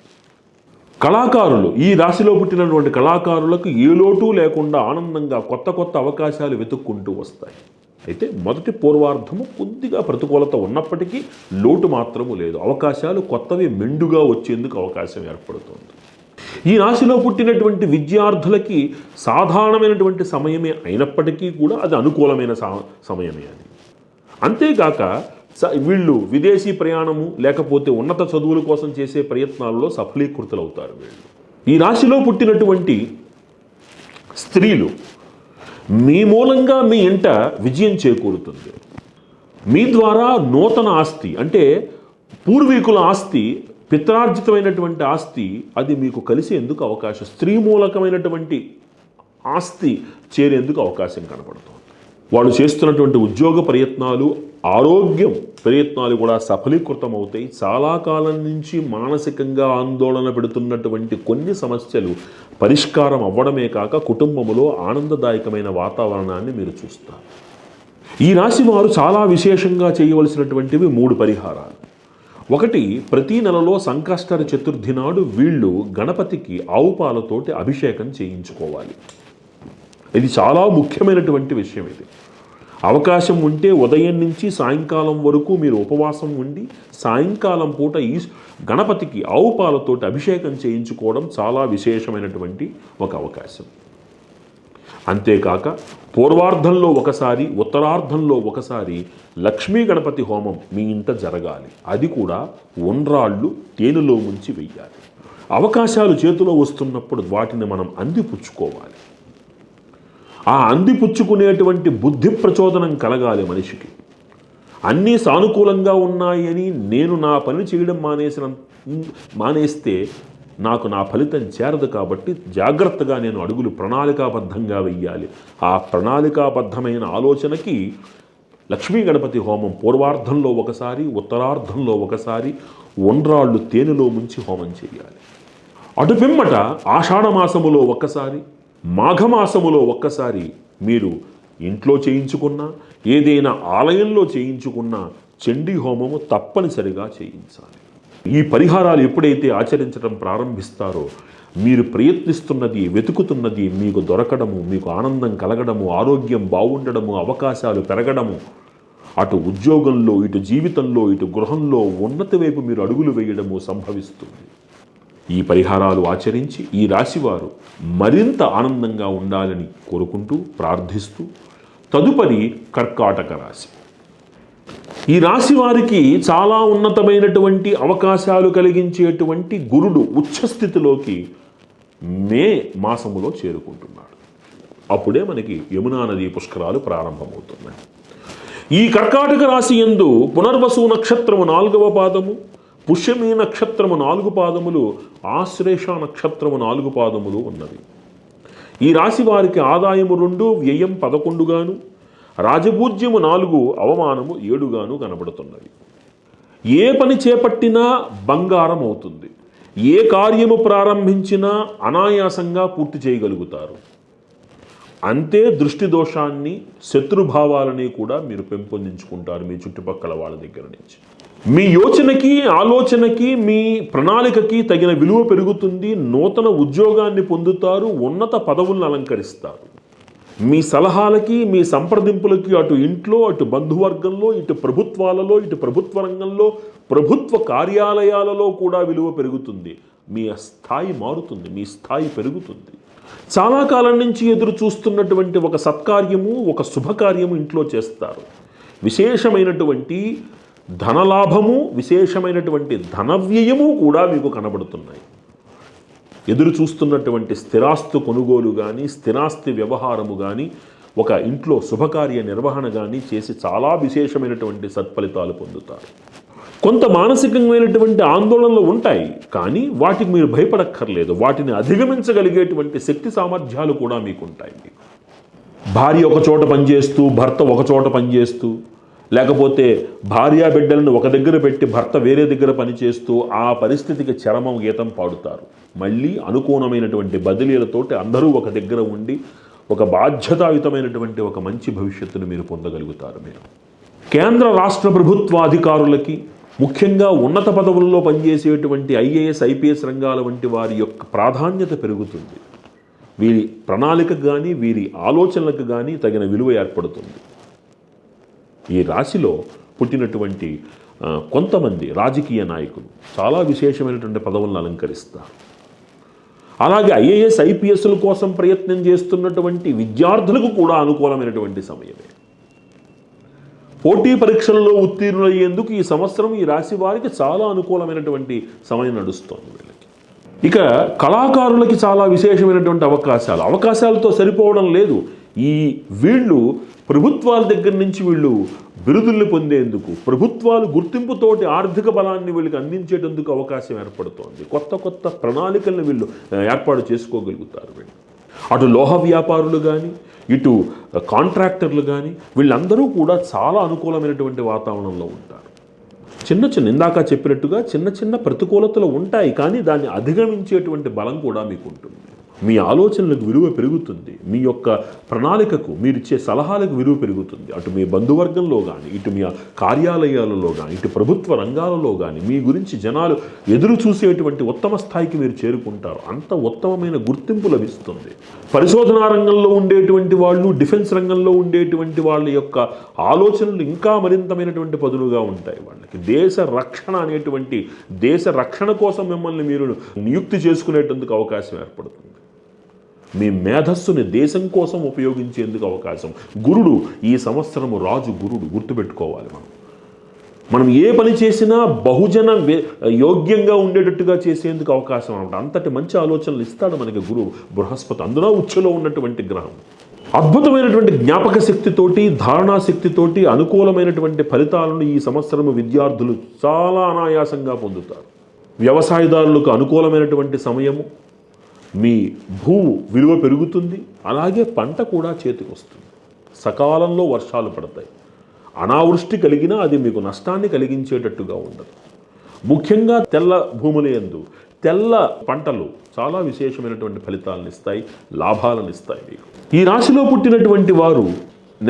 కళాకారులు, ఈ రాశిలో పుట్టినటువంటి కళాకారులకు ఏ లోటు లేకుండా ఆనందంగా కొత్త అవకాశాలు వెతుక్కుంటూ వస్తాయి. అయితే మొదటి పూర్వార్ధము కొద్దిగా ప్రతికూలత ఉన్నప్పటికీ లోటు మాత్రము లేదు. అవకాశాలు కొత్తవి మెండుగా వచ్చేందుకు అవకాశం ఏర్పడుతుంది. ఈ రాశిలో పుట్టినటువంటి విద్యార్థులకి సాధారణమైనటువంటి సమయమే అయినప్పటికీ కూడా అది అనుకూలమైన సమయమే అది. అంతేగాక వీళ్ళు విదేశీ ప్రయాణము లేకపోతే ఉన్నత చదువుల కోసం చేసే ప్రయత్నాల్లో సఫలీకృతులవుతారు. వీళ్ళు ఈ రాశిలో పుట్టినటువంటి స్త్రీలు మీ మూలంగా మీ ఇంట విజయం చేకూరుతుంది. మీ ద్వారా నూతన ఆస్తి, అంటే పూర్వీకుల ఆస్తి, పిత్రార్జితమైనటువంటి ఆస్తి, అది మీకు కలిసేందుకు అవకాశం, స్త్రీ మూలకమైనటువంటి ఆస్తి చేరేందుకు అవకాశం కనపడుతుంది. వాళ్ళు చేస్తున్నటువంటి ఉద్యోగ ప్రయత్నాలు, ఆరోగ్యం ప్రయత్నాలు కూడా సఫలీకృతం అవుతాయి. చాలా కాలం నుంచి మానసికంగా ఆందోళన పెడుతున్నటువంటి కొన్ని సమస్యలు పరిష్కారం అవ్వడమే కాక కుటుంబంలో ఆనందదాయకమైన వాతావరణాన్ని మీరు చూస్తారు. ఈ రాశి వారు చాలా విశేషంగా చేయవలసినటువంటివి 3 పరిహారాలు. ఒకటి, ప్రతి నెలలో సంకష్టహర చతుర్థి నాడు వీళ్ళు గణపతికి ఆవు పాలతోటి అభిషేకం చేయించుకోవాలి. ఇది చాలా ముఖ్యమైనటువంటి విషయం. ఇది అవకాశం ఉంటే ఉదయం నుంచి సాయంకాలం వరకు మీరు ఉపవాసం ఉండి సాయంకాలం పూట ఈ గణపతికి ఆవు పాలతోటి అభిషేకం చేయించుకోవడం చాలా విశేషమైనటువంటి ఒక అవకాశం. అంతేకాక పూర్వార్ధంలో ఒకసారి, ఉత్తరార్ధంలో ఒకసారి లక్ష్మీ గణపతి హోమం మీ ఇంట జరగాలి. అది కూడా ఉండ్రాళ్ళు తేనెలో ముంచి వెయ్యాలి. అవకాశాలు చేతిలో వస్తున్నప్పుడు వాటిని మనం అందిపుచ్చుకోవాలి. ఆ అందిపుచ్చుకునేటువంటి బుద్ధి ప్రచోదనం కలగాలి మనిషికి. అన్నీ సానుకూలంగా ఉన్నాయి అని నేను నా పని చేయడం మానేస్తే నాకు నా ఫలితం చేరదు. కాబట్టి జాగ్రత్తగా నేను అడుగులు ప్రణాళికాబద్ధంగా వెయ్యాలి. ఆ ప్రణాళికాబద్ధమైన ఆలోచనకి లక్ష్మీ గణపతి హోమం పూర్వార్ధంలో ఒకసారి, ఉత్తరార్ధంలో ఒకసారి ఉండ్రాళ్ళు తేనెలో ముంచి హోమం చేయాలి. అటు పిమ్మట ఆషాఢమాసములో ఒక్కసారి, మాఘమాసములో ఒక్కసారి మీరు ఇంట్లో చేయించుకున్నా, ఏదైనా ఆలయంలో చేయించుకున్నా చండీ హోమము తప్పనిసరిగా చేయించాలి. ఈ పరిహారాలు ఎప్పుడైతే ఆచరించడం ప్రారంభిస్తారో మీరు ప్రయత్నిస్తున్నది, వెతుకుతున్నది మీకు దొరకడము, మీకు ఆనందం కలగడము, ఆరోగ్యం బాగుండడము, అవకాశాలు పెరగడము, అటు ఉద్యోగంలో, ఇటు జీవితంలో, ఇటు గృహంలో ఉన్నతి వైపు మీరు అడుగులు వేయడము సంభవిస్తుంది. ఈ పరిహారాలు ఆచరించి ఈ రాశివారు మరింత ఆనందంగా ఉండాలని కోరుకుంటూ ప్రార్థిస్తూ, తదుపరి కర్కాటక రాశి. ఈ రాశి వారికి చాలా ఉన్నతమైనటువంటి అవకాశాలు కలిగించేటువంటి గురుడు ఉచ్చస్థితిలోకి మే మాసములో చేరుకుంటున్నాడు. అప్పుడే మనకి యమునా నదీ పుష్కరాలు ప్రారంభమవుతున్నాయి. ఈ కర్కాటక రాశి యందు పునర్వసు నక్షత్రము 4వ పాదము, పుష్యమి నక్షత్రము 4 పాదములు, ఆశ్లేష నక్షత్రము 4 పాదములు ఉన్నవి. ఈ రాశి వారికి ఆదాయము 2, వ్యయం 11 గాను, రాజపూజ్యము 4, అవమానము 7 గాను కనబడుతున్నవి. ఏ పని చేపట్టినా బంగారం అవుతుంది. ఏ కార్యము ప్రారంభించినా అనాయాసంగా పూర్తి చేయగలుగుతారు. అంతే దృష్టి దోషాన్ని, శత్రుభావాలని కూడా మీరు పెంపొందించుకుంటారు మీ చుట్టుపక్కల వాళ్ళ దగ్గర నుంచి. మీ యోచనకి, ఆలోచనకి, మీ ప్రణాళికకి తగిన విలువ పెరుగుతుంది. నూతన ఉద్యోగాన్ని పొందుతారు, ఉన్నత పదవులను అలంకరిస్తారు. మీ సలహాలకి, మీ సంప్రదింపులకి అటు ఇంట్లో, అటు బంధువర్గంలో, ఇటు ప్రభుత్వాలలో, ఇటు ప్రభుత్వ రంగంలో, ప్రభుత్వ కార్యాలయాలలో కూడా విలువ పెరుగుతుంది. మీ స్థాయి మారుతుంది, మీ స్థాయి పెరుగుతుంది. చాలా కాలం నుంచి ఎదురు చూస్తున్నటువంటి ఒక సత్కార్యము, ఒక శుభకార్యము ఇంట్లో చేస్తారు. విశేషమైనటువంటి ధనలాభము, విశేషమైనటువంటి ధనవ్యయము కూడా మీకు కనబడుతున్నాయి. ఎదురు చూస్తున్నటువంటి స్థిరాస్తి కొనుగోలు కానీ, స్థిరాస్తి వ్యవహారము కానీ, ఒక ఇంట్లో శుభకార్య నిర్వహణ కానీ చేసి చాలా విశేషమైనటువంటి సత్ఫలితాలు పొందుతారు. కొంత మానసికమైనటువంటి ఆందోళనలు ఉంటాయి, కానీ వాటికి మీరు భయపడక్కర్లేదు. వాటిని అధిగమించగలిగేటువంటి శక్తి సామర్థ్యాలు కూడా మీకు ఉంటాయి. మీకు భార్య ఒక చోట పనిచేస్తూ, భర్త ఒక చోట పనిచేస్తూ, లేకపోతే భార్యా బిడ్డలను ఒక దగ్గర పెట్టి భర్త వేరే దగ్గర పనిచేస్తూ ఆ పరిస్థితికి చరమం గీతం పాడుతారు. మళ్ళీ అనుకూలమైనటువంటి బదిలీలతోటి అందరూ ఒక దగ్గర ఉండి ఒక బాధ్యతాయుతమైనటువంటి ఒక మంచి భవిష్యత్తును మీరు పొందగలుగుతారు. మీరు కేంద్ర రాష్ట్ర ప్రభుత్వ అధికారులకి, ముఖ్యంగా ఉన్నత పదవుల్లో పనిచేసేటువంటి ఐఏఎస్, ఐపీఎస్ రంగాల వంటి వారి యొక్క ప్రాధాన్యత పెరుగుతుంది. వీరి ప్రణాళికకు కానీ, వీరి ఆలోచనలకు కానీ తగిన విలువ ఏర్పడుతుంది. ఈ రాశిలో పుట్టినటువంటి కొంతమంది రాజకీయ నాయకులు చాలా విశేషమైనటువంటి పదవులను అలంకరిస్తారు. అలాగే ఐఏఎస్, ఐపీఎస్ల కోసం ప్రయత్నం చేస్తున్నటువంటి విద్యార్థులకు కూడా అనుకూలమైనటువంటి సమయమే. పోటీ పరీక్షలలో ఉత్తీర్ణులయ్యేందుకు ఈ సంవత్సరం ఈ రాశి వారికి చాలా అనుకూలమైనటువంటి సమయం నడుస్తోంది వీళ్ళకి. ఇక కళాకారులకి చాలా విశేషమైనటువంటి అవకాశాలతో సరిపోవడం లేదు. వీళ్ళు ప్రభుత్వాల దగ్గర నుంచి వీళ్ళు బిరుదుల్ని పొందేందుకు, ప్రభుత్వాలు గుర్తింపుతోటి ఆర్థిక బలాన్ని వీళ్ళకి అందించేటందుకు అవకాశం ఏర్పడుతోంది. కొత్త కొత్త ప్రణాళికలను వీళ్ళు ఏర్పాటు చేసుకోగలుగుతారు. వీళ్ళు అటు లోహ వ్యాపారులు కానీ, ఇటు కాంట్రాక్టర్లు కానీ, వీళ్ళందరూ కూడా చాలా అనుకూలమైనటువంటి వాతావరణంలో ఉంటారు. ఇందాక చెప్పినట్టుగా చిన్న చిన్న ప్రతికూలతలు ఉంటాయి, కానీ దాన్ని అధిగమించేటువంటి బలం కూడా మీకు ఉంటుంది. మీ ఆలోచనలకు విలువ పెరుగుతుంది. మీ యొక్క ప్రణాళికకు, మీరిచ్చే సలహాలకు విలువ పెరుగుతుంది. అటు మీ బంధువర్గంలో కానీ, ఇటు మీ కార్యాలయాలలో కానీ, ఇటు ప్రభుత్వ రంగాలలో కానీ మీ గురించి జనాలు ఎదురు చూసేటువంటి ఉత్తమ స్థాయికి మీరు చేరుకుంటారు. అంత ఉత్తమమైన గుర్తింపు లభిస్తుంది. పరిశోధనా రంగంలో ఉండేటువంటి వాళ్ళు, డిఫెన్స్ రంగంలో ఉండేటువంటి వాళ్ళ యొక్క ఆలోచనలు ఇంకా మరింతమైనటువంటి పదునుగా ఉంటాయి. వాళ్ళకి దేశ రక్షణ అనేటువంటి, దేశ రక్షణ కోసం మిమ్మల్ని మీరు నియుక్తి చేసుకునేటందుకు అవకాశం ఏర్పడుతుంది. మీ మేధస్సుని దేశం కోసం ఉపయోగించేందుకు అవకాశం. గురుడు ఈ సంవత్సరము రాజు గురుడు, గుర్తుపెట్టుకోవాలి. మనం ఏ పని చేసినా బహుజన యోగ్యంగా ఉండేటట్టుగా చేసేందుకు అవకాశం అనమాట. అంతటి మంచి ఆలోచనలు ఇస్తాడు మనకి గురువు బృహస్పతి, అందులో ఉచ్చులో ఉన్నటువంటి గ్రహం. అద్భుతమైనటువంటి జ్ఞాపక శక్తితోటి, ధారణా శక్తితోటి అనుకూలమైనటువంటి ఫలితాలను ఈ సంవత్సరము విద్యార్థులు చాలా అనాయాసంగా పొందుతారు. వ్యవసాయదారులకు అనుకూలమైనటువంటి సమయము. మీ భూము విలువ పెరుగుతుంది. అలాగే పంట కూడా చేతికి వస్తుంది. సకాలంలో వర్షాలు పడతాయి. అనావృష్టి కలిగినా అది మీకు నష్టాన్ని కలిగించేటట్టుగా ఉండదు. ముఖ్యంగా తెల్ల భూముల యందు తెల్ల పంటలు చాలా విశేషమైనటువంటి ఫలితాలను ఇస్తాయి, లాభాలను ఇస్తాయి మీకు. ఈ రాశిలో పుట్టినటువంటి వారు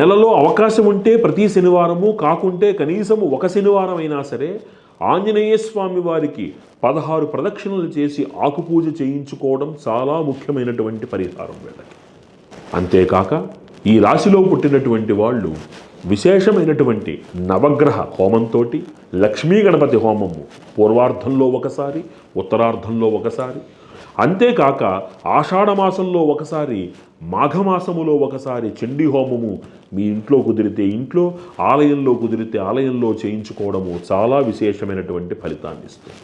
నెలలో అవకాశం ఉంటే ప్రతి శనివారము, కాకుంటే కనీసము ఒక శనివారం అయినా సరే ఆంజనేయ స్వామి వారికి 16 ప్రదక్షిణలు చేసి ఆకుపూజ చేయించుకోవడం చాలా ముఖ్యమైనటువంటి పరిహారం వీళ్ళకి. అంతేకాక ఈ రాశిలో పుట్టినటువంటి వాళ్ళు విశేషమైనటువంటి నవగ్రహ హోమంతో, లక్ష్మీ గణపతి హోమము పూర్వార్ధంలో ఒకసారి, ఉత్తరార్ధంలో ఒకసారి, అంతేకాక ఆషాఢమాసంలో ఒకసారి, మాఘమాసములో ఒకసారి చండీ హోమము మీ ఇంట్లో కుదిరితే ఇంట్లో, ఆలయంలో కుదిరితే ఆలయంలో చేయించుకోవడము చాలా విశేషమైనటువంటి ఫలితాన్ని ఇస్తుంది.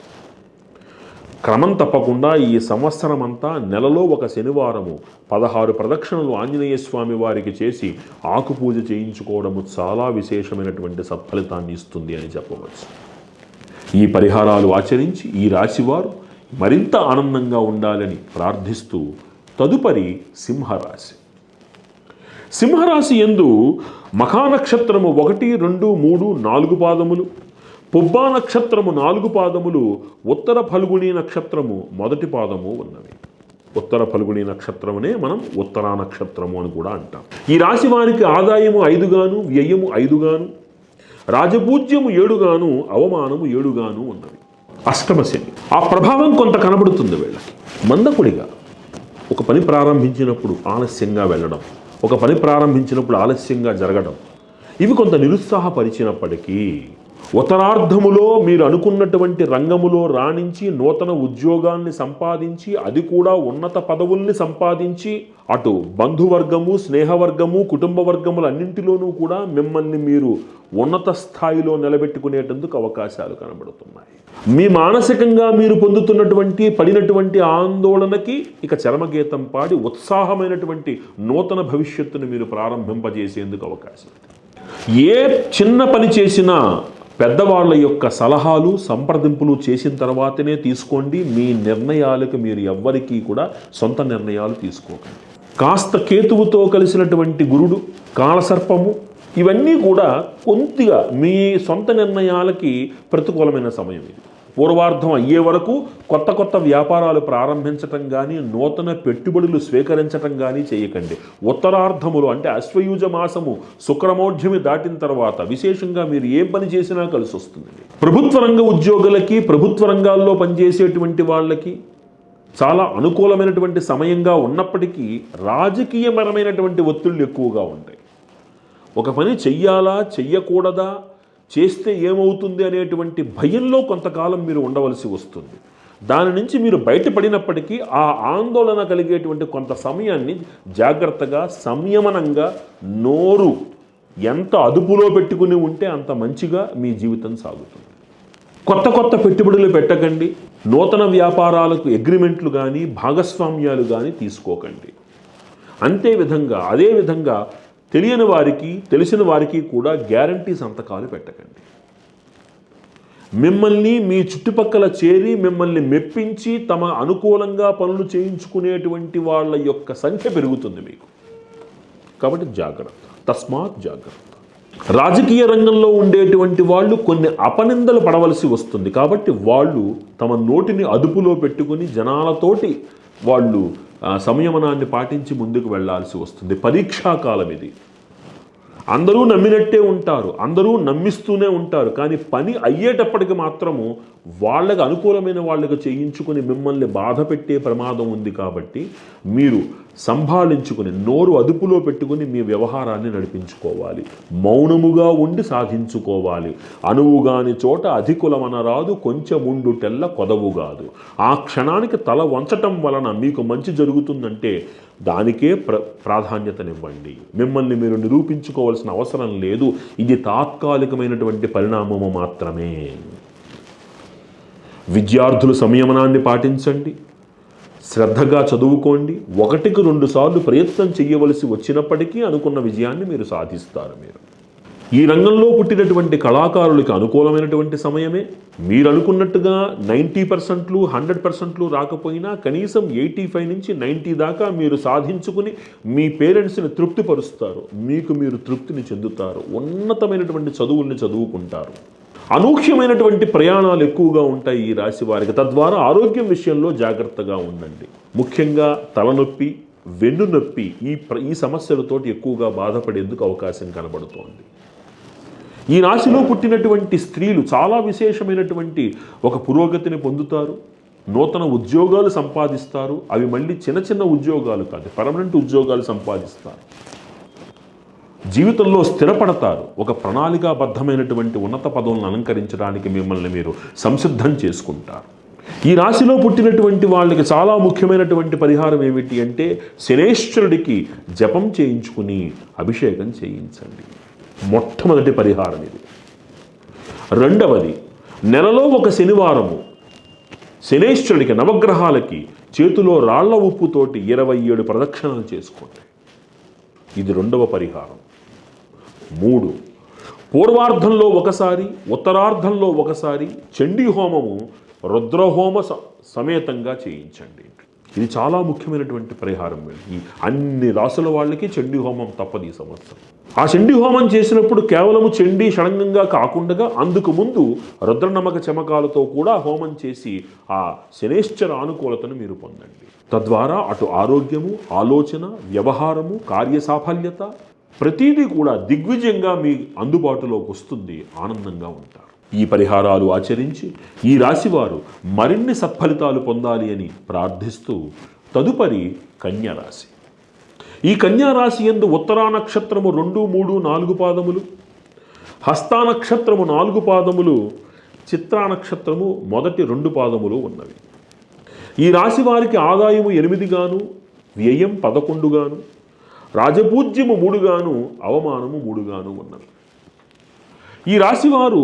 క్రమం తప్పకుండా ఈ సంవత్సరం అంతా నెలలో ఒక శనివారము 16 ప్రదక్షిణలు ఆంజనేయ స్వామి వారికి చేసి ఆకుపూజ చేయించుకోవడము చాలా విశేషమైనటువంటి సత్ఫలితాన్ని ఇస్తుంది అని చెప్పవచ్చు. ఈ పరిహారాలు ఆచరించి ఈ రాశివారు మరింత ఆనందంగా ఉండాలని ప్రార్థిస్తూ తదుపరి సింహరాశి. సింహరాశి యందు మఖా నక్షత్రము 1, 2, 3, 4 పాదములు, పుబ్బా నక్షత్రము 4 పాదములు, ఉత్తర ఫల్గుణి నక్షత్రము 1 పాదము ఉన్నవి. ఉత్తర ఫల్గుణి నక్షత్రమునే మనం ఉత్తరా నక్షత్రము అని కూడా అంటాం. ఈ రాశి వారికి ఆదాయము 5 గాను, వ్యయము 5 గాను, రాజపూజ్యము 7గాను అవమానము 7గాను ఉన్నవి. అష్టమ శని ఆ ప్రభావం కొంత కనబడుతుంది వీళ్ళకి. మందకుడిగా ఒక పని ప్రారంభించినప్పుడు ఆలస్యంగా వెళ్ళడం, ఒక పని ప్రారంభించినప్పుడు ఆలస్యంగా జరగడం, ఇవి కొంత నిరుత్సాహపరిచినప్పటికీ ఉత్తరార్ధములో మీరు అనుకున్నటువంటి రంగములో రాణించి నూతన ఉద్యోగాన్ని సంపాదించి అది కూడా ఉన్నత పదవుల్ని సంపాదించి అటు బంధువర్గము, స్నేహవర్గము, కుటుంబ వర్గములన్నింటిలోనూ కూడా మిమ్మల్ని మీరు ఉన్నత స్థాయిలో నిలబెట్టుకునేటందుకు అవకాశాలు కనబడుతున్నాయి. మీ మానసికంగా మీరు పొందుతున్నటువంటి పడినటువంటి ఆందోళనకి ఇక చరమగీతం పాడి ఉత్సాహమైనటువంటి నూతన భవిష్యత్తును మీరు ప్రారంభింపజేసేందుకు అవకాశం. ఏ చిన్న పని చేసినా పెద్దవాళ్ళ యొక్క సలహాలు సంప్రదింపులు చేసిన తర్వాతనే తీసుకోండి. మీ నిర్ణయాలకు మీరు ఎవ్వరికీ కూడా సొంత నిర్ణయాలు తీసుకోకండి. కాస్త కేతువుతో కలిసినటువంటి గురుడు, కాలసర్పము, ఇవన్నీ కూడా కొద్దిగా మీ సొంత నిర్ణయాలకి ప్రతికూలమైన సమయం ఇది. పూర్వార్ధం అయ్యే వరకు కొత్త కొత్త వ్యాపారాలు ప్రారంభించటం కానీ నూతన పెట్టుబడులు స్వీకరించటం కానీ చేయకండి. ఉత్తరార్ధములు అంటే అశ్వయుజ మాసము శుక్రమోఢ్యమి దాటిన తర్వాత విశేషంగా మీరు ఏ పని చేసినా కలిసి వస్తుంది. ప్రభుత్వ రంగ ఉద్యోగులకి, ప్రభుత్వ రంగాల్లో పనిచేసేటువంటి వాళ్ళకి చాలా అనుకూలమైనటువంటి సమయంగా ఉన్నప్పటికీ రాజకీయపరమైనటువంటి ఒత్తిళ్లు ఎక్కువగా ఉంటాయి. ఒక పని చెయ్యాలా చెయ్యకూడదా, చేస్తే ఏమవుతుంది అనేటువంటి భయంలో కొంతకాలం మీరు ఉండవలసి వస్తుంది. దాని నుంచి మీరు బయటపడినప్పటికీ ఆ ఆందోళన కలిగేటువంటి కొంత సమయాన్ని జాగ్రత్తగా సంయమనంగా నోరు ఎంత అదుపులో పెట్టుకుని ఉంటే అంత మంచిగా మీ జీవితం సాగుతుంది. కొత్త కొత్త పెట్టుబడులు పెట్టకండి. నూతన వ్యాపారాలకు అగ్రిమెంట్లు కానీ భాగస్వామ్యాలు కానీ తీసుకోకండి. అదేవిధంగా తెలియని వారికి, తెలిసిన వారికి కూడా గ్యారంటీ సంతకాలు పెట్టకండి. మిమ్మల్ని మీ చుట్టుపక్కల చేరి మిమ్మల్ని మెప్పించి తమ అనుకూలంగా పనులు చేయించుకునేటువంటి వాళ్ళ యొక్క సంఖ్య పెరుగుతుంది మీకు. కాబట్టి జాగ్రత్త, తస్మాత్ జాగ్రత్త. రాజకీయ రంగంలో ఉండేటువంటి వాళ్ళు కొన్ని అపనిందలు పడవలసి వస్తుంది. కాబట్టి వాళ్ళు తమ నోటిని అదుపులో పెట్టుకుని జనాలతోటి వాళ్ళు సంయమనాన్ని పాటించి ముందుకు వెళ్లాల్సి వస్తుంది. పరీక్షాకాలం ఇది. అందరూ నమ్మినట్టే ఉంటారు, అందరూ నమ్మిస్తూనే ఉంటారు. కానీ పని అయ్యేటప్పటికి మాత్రము వాళ్ళకి అనుకూలమైన వాళ్ళకి చేయించుకుని మిమ్మల్ని బాధ పెట్టే ప్రమాదం ఉంది. కాబట్టి మీరు సంభాళించుకుని నోరు అదుపులో పెట్టుకుని మీ వ్యవహారాన్ని నడిపించుకోవాలి. మౌనముగా ఉండి సాధించుకోవాలి. అనువుగాని చోట అధికులమనరాదు, కొంచెముండుటెల్ల కొదవుగాదు. ఆ క్షణానికి తల వంచటం వలన మీకు మంచి జరుగుతుందంటే దానికే ప్రాధాన్యతనివ్వండి. మిమ్మల్ని మీరు నిరూపించుకోవాల్సిన అవసరం లేదు. ఇది తాత్కాలికమైనటువంటి పరిణామము మాత్రమే. విద్యార్థులు సంయమనాన్ని పాటించండి, శ్రద్ధగా చదువుకోండి. 1కి 2 సార్లు ప్రయత్నం చేయవలసి వచ్చినప్పటికీ అనుకున్న విజయాన్ని మీరు సాధిస్తారు. ఈ రంగంలో పుట్టినటువంటి కళాకారులకి అనుకూలమైనటువంటి సమయమే. మీరు అనుకున్నట్టుగా 90%, 100% రాకపోయినా కనీసం 85 నుంచి 90 దాకా మీరు సాధించుకుని మీ పేరెంట్స్ని తృప్తిపరుస్తారు. మీకు మీరు తృప్తిని చెందుతారు. ఉన్నతమైనటువంటి చదువుల్ని చదువుకుంటారు. అనూహ్యమైనటువంటి ప్రయాణాలు ఎక్కువగా ఉంటాయి ఈ రాశి వారికి. తద్వారా ఆరోగ్యం విషయంలో జాగ్రత్తగా ఉండండి. ముఖ్యంగా తలనొప్పి, వెన్నునొప్పి ఈ సమస్యలతోటి ఎక్కువగా బాధపడేందుకు అవకాశం కనబడుతోంది. ఈ రాశిలో పుట్టినటువంటి స్త్రీలు చాలా విశేషమైనటువంటి ఒక పురోగతిని పొందుతారు. నూతన ఉద్యోగాలు సంపాదిస్తారు. అవి మళ్ళీ చిన్న చిన్న ఉద్యోగాలు కాదు, పర్మనెంట్ ఉద్యోగాలు సంపాదిస్తారు. జీవితంలో స్థిరపడతారు. ఒక ప్రణాళికాబద్ధమైనటువంటి ఉన్నత పదవులను అలంకరించడానికి మిమ్మల్ని మీరు సంసిద్ధం చేసుకుంటారు. ఈ రాశిలో పుట్టినటువంటి వాళ్ళకి చాలా ముఖ్యమైనటువంటి పరిహారం ఏమిటి అంటే శనేశ్వరుడికి జపం చేయించుకుని అభిషేకం చేయించండి. మొట్టమొదటి పరిహారం ఇది. రెండవది, నెలలో ఒక శనివారము శనేశ్వరుడికి, నవగ్రహాలకి చేతిలో రాళ్ల ఉప్పుతోటి 27 ప్రదక్షిణలు చేసుకోండి. ఇది రెండవ పరిహారం. 3, పూర్వార్ధంలో ఒకసారి, ఉత్తరార్ధంలో ఒకసారి చండీ హోమము రుద్రహోమ సమేతంగా చేయించండి. ఇది చాలా ముఖ్యమైనటువంటి పరిహారం. ఈ అన్ని రాసుల వాళ్ళకి చండీ హోమం తప్పదు ఈ సంవత్సరం. ఆ చండీ హోమం చేసినప్పుడు కేవలము చండీ షడంగంగా కాకుండా అందుకు ముందు రుద్రనమక చమకాలతో కూడా హోమం చేసి ఆ శనేశ్వర అనుకూలతను మీరు పొందండి. తద్వారా అటు ఆరోగ్యము, ఆలోచన, వ్యవహారము, కార్యసాఫల్యత ప్రతిదీ కూడా దిగ్విజయంగా మీ అందుబాటులోకి వస్తుంది, ఆనందంగా ఉంటారు. ఈ పరిహారాలు ఆచరించి ఈ రాశివారు మరిన్ని సత్ఫలితాలు పొందాలి అని ప్రార్థిస్తూ తదుపరి కన్యారాశి. ఈ కన్యారాశి యందు ఉత్తరా నక్షత్రము 2, 3, 4 పాదములు, హస్తా నక్షత్రము 4 పాదములు, చిత్రా నక్షత్రము మొదటి 2 పాదములు ఉన్నవి. ఈ రాశి వారికి ఆదాయము 8 గాను, వ్యయం 11 గాను, రాజపూజ్యము 3 గాను, అవమానము 3 గాను ఉన్నవి. ఈ రాశివారు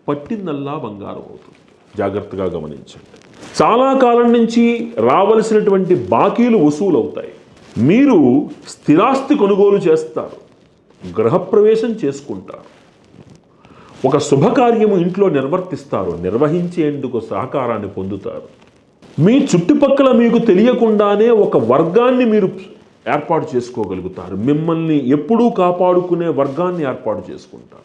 పట్టిందల్లా బంగారం అవుతుంది. జాగ్రత్తగా గమనించండి. చాలా కాలం నుంచి రావలసినటువంటి బాకీలు వసూలు అవుతాయి. మీరు స్థిరాస్తి కొనుగోలు చేస్తారు, గృహప్రవేశం చేసుకుంటారు, ఒక శుభకార్యము ఇంట్లో నిర్వర్తిస్తారు, నిర్వహించేందుకు సహకారాన్ని పొందుతారు. మీ చుట్టుపక్కల మీకు తెలియకుండానే ఒక వర్గాన్ని మీరు ఏర్పాటు చేసుకోగలుగుతారు. మిమ్మల్ని ఎప్పుడూ కాపాడుకునే వర్గాన్ని ఏర్పాటు చేసుకుంటారు.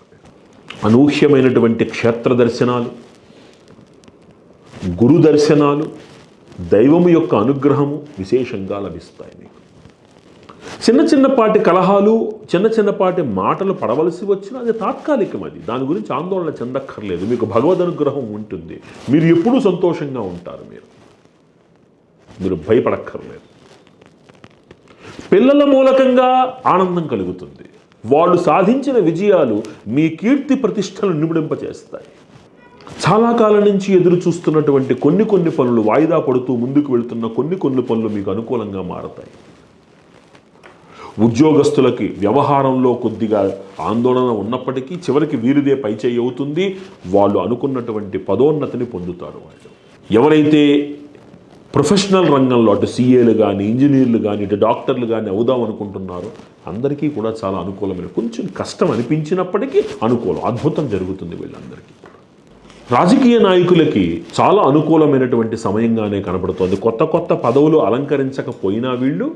అనూహ్యమైనటువంటి క్షేత్ర దర్శనాలు, గురు దర్శనాలు, దైవము యొక్క అనుగ్రహము విశేషంగా లభిస్తాయి. మీకు చిన్నపాటి కలహాలు, చిన్నపాటి మాటలు పడవలసి వచ్చినా అది తాత్కాలికం. అది దాని గురించి ఆందోళన చెందక్కర్లేదు. మీకు భగవద్ అనుగ్రహం ఉంటుంది. మీరు ఎప్పుడూ సంతోషంగా ఉంటారు. మీరు భయపడక్కర్లేదు. పిల్లల మూలకంగా ఆనందం కలుగుతుంది. వాళ్ళు సాధించిన విజయాలు మీ కీర్తి ప్రతిష్టలను నిమిడింపచేస్తాయి. చాలా కాలం నుంచి ఎదురు చూస్తున్నటువంటి కొన్ని పనులు వాయిదా పడుతూ ముందుకు వెళుతున్న కొన్ని పనులు మీకు అనుకూలంగా మారతాయి. ఉద్యోగస్తులకి వ్యవహారంలో కొద్దిగా ఆందోళన ఉన్నప్పటికీ చివరికి వీరిదే పైచేయి అవుతుంది. వాళ్ళు అనుకున్నటువంటి పదోన్నతిని పొందుతారు. వాళ్ళు ఎవరైతే ప్రొఫెషనల్ రంగంలో అటు సీఏలు కానీ, ఇంజనీర్లు కానీ, ఇటు డాక్టర్లు కానీ అవుదాం అనుకుంటున్నారో అందరికీ కూడా చాలా అనుకూలమైన, కొంచెం కష్టం అనిపించినప్పటికీ అనుకూలం, అద్భుతం జరుగుతుంది వీళ్ళందరికీ. రాజకీయ నాయకులకి చాలా అనుకూలమైనటువంటి సమయంగానే కనబడుతోంది. కొత్త పదవులు అలంకరించకపోయినా వీళ్ళు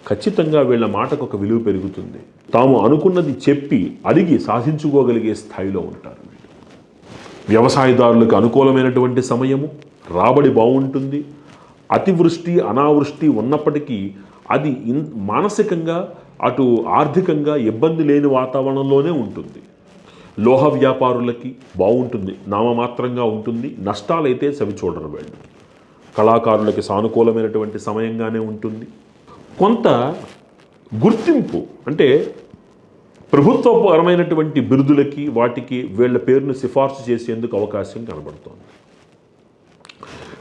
ఖచ్చితంగా వీళ్ళ మాటకు ఒక విలువ పెరుగుతుంది. తాము అనుకున్నది చెప్పి అడిగి సాధించుకోగలిగే స్థాయిలో ఉంటారు. వ్యవసాయదారులకు అనుకూలమైనటువంటి సమయము, రాబడి బాగుంటుంది. అతివృష్టి అనావృష్టి ఉన్నప్పటికీ అది మానసికంగా అటు ఆర్థికంగా ఇబ్బంది లేని వాతావరణంలోనే ఉంటుంది. లోహ వ్యాపారులకి బాగుంటుంది, నామమాత్రంగా ఉంటుంది. నష్టాలైతే సవి చూడరు వీళ్ళు. కళాకారులకి సానుకూలమైనటువంటి సమయంగానే ఉంటుంది. కొంత గుర్తింపు అంటే ప్రభుత్వపరమైనటువంటి బిరుదులకి వాటికి వీళ్ళ పేరును సిఫార్సు చేసేందుకు అవకాశం కనబడుతోంది.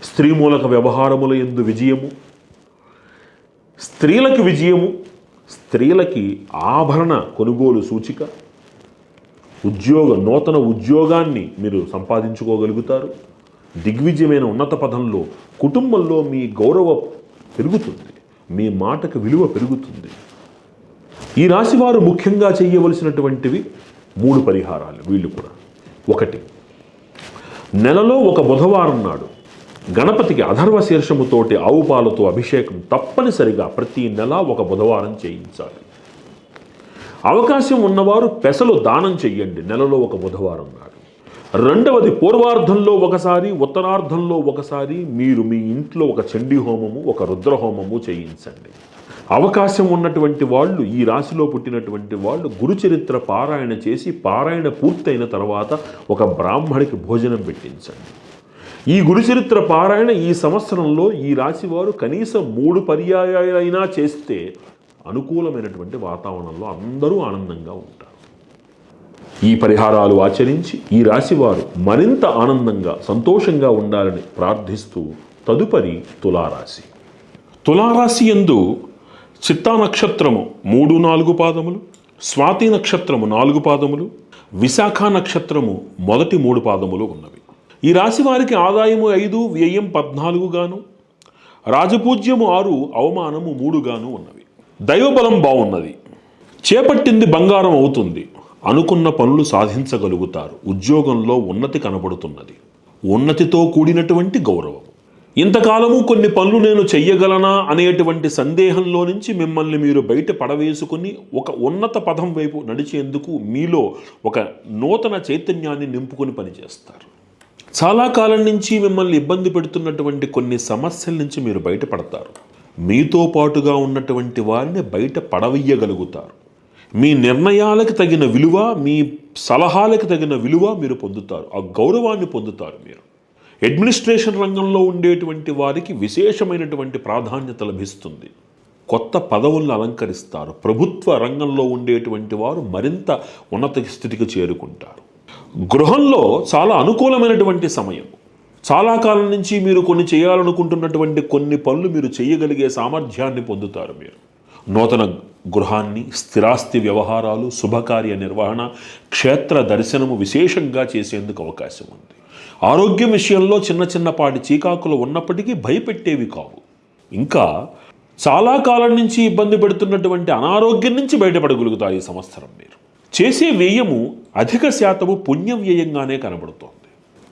స్త్రీ మూలక వ్యవహారముల యందు విజయము, స్త్రీలకి విజయము, స్త్రీలకి ఆభరణ కొనుగోలు సూచిక, నూతన ఉద్యోగాన్ని మీరు సంపాదించుకోగలుగుతారు. దిగ్విజయమైన ఉన్నత పదంలో కుటుంబంలో మీ గౌరవం పెరుగుతుంది, మీ మాటకు విలువ పెరుగుతుంది. ఈ రాశివారు ముఖ్యంగా చేయవలసినటువంటివి 3 పరిహారాలు వీళ్ళు కూడా. 1, నెలలో ఒక బుధవారం నాడు గణపతికి అధర్వ శీర్షముతోటి ఆవు పాలతో అభిషేకం తప్పనిసరిగా ప్రతి నెల ఒక బుధవారం చేయించాలి. అవకాశం ఉన్నవారు పెసలు దానం చెయ్యండి నెలలో ఒక బుధవారం నాడు. 2వది, పూర్వార్ధంలో ఒకసారి, ఉత్తరార్ధంలో ఒకసారి మీరు మీ ఇంట్లో ఒక చండీ హోమము, ఒక రుద్రహోమము చేయించండి. అవకాశం ఉన్నటువంటి వాళ్ళు, ఈ రాశిలో పుట్టినటువంటి వాళ్ళు గురుచరిత్ర పారాయణ చేసి పారాయణ పూర్తయిన తర్వాత ఒక బ్రాహ్మడికి భోజనం పెట్టించండి. ఈ గురుచరిత్ర పారాయణ ఈ సంవత్సరంలో ఈ రాశి వారు కనీసం 3 పర్యాయాలైనా చేస్తే అనుకూలమైనటువంటి వాతావరణంలో అందరూ ఆనందంగా ఉంటారు. ఈ పరిహారాలు ఆచరించి ఈ రాశివారు మరింత ఆనందంగా సంతోషంగా ఉండాలని ప్రార్థిస్తూ తదుపరి తులారాశి. తులారాశి యందు చిత్తా నక్షత్రము 3, 4 పాదములు, స్వాతి నక్షత్రము 4 పాదములు, విశాఖ నక్షత్రము మొదటి 3 పాదములు ఉన్నవి. ఈ రాశి వారికి ఆదాయము 5, వ్యయం 14 గాను, రాజపూజ్యము 6, అవమానము 3 గాను ఉన్నవి. దైవబలం బాగున్నది. చేపట్టింది బంగారం అవుతుంది. అనుకున్న పనులు సాధించగలుగుతారు. ఉద్యోగంలో ఉన్నతి కనబడుతున్నది. ఉన్నతితో కూడినటువంటి గౌరవం. ఇంతకాలము కొన్ని పనులు నేను చెయ్యగలనా అనేటువంటి సందేహంలో నుంచి మిమ్మల్ని మీరు బయట పడవేసుకుని ఒక ఉన్నత పదం వైపు నడిచేందుకు మీలో ఒక నూతన చైతన్యాన్ని నింపుకొని పనిచేస్తారు. చాలా కాలం నుంచి మిమ్మల్ని ఇబ్బంది పెడుతున్నటువంటి కొన్ని సమస్యల నుంచి మీరు బయటపడతారు. మీతో పాటుగా ఉన్నటువంటి వారిని బయట పడవేయగలుగుతారు. మీ నిర్ణయాలకు తగిన విలువ, మీ సలహాలకు తగిన విలువ మీరు పొందుతారు, ఆ గౌరవాన్ని పొందుతారు మీరు. అడ్మినిస్ట్రేషన్ రంగంలో ఉండేటువంటి వారికి విశేషమైనటువంటి ప్రాధాన్యత లభిస్తుంది. కొత్త పదవులను అలంకరిస్తారు. ప్రభుత్వ రంగంలో ఉండేటువంటి వారు మరింత ఉన్నత స్థితికి చేరుకుంటారు. గృహంలో చాలా అనుకూలమైనటువంటి సమయం. చాలా కాలం నుంచి మీరు కొన్ని చేయాలనుకుంటున్నటువంటి కొన్ని పనులు మీరు చేయగలిగే సామర్థ్యాన్ని పొందుతారు మీరు. నూతన గృహాన్ని, స్థిరాస్తి వ్యవహారాలు, శుభకార్య నిర్వహణ, క్షేత్ర దర్శనము విశేషంగా చేసేందుకు అవకాశం ఉంది. ఆరోగ్యం విషయంలో చిన్న చిన్నపాటి చీకాకులు ఉన్నప్పటికీ భయపెట్టేవి కావు. ఇంకా చాలా కాలం నుంచి ఇబ్బంది పెడుతున్నటువంటి అనారోగ్యం నుంచి బయటపడగలుగుతారు ఈ సంవత్సరం మీరు. చేసే వ్యయము అధిక శాతము పుణ్య వ్యయంగానే కనబడుతోంది.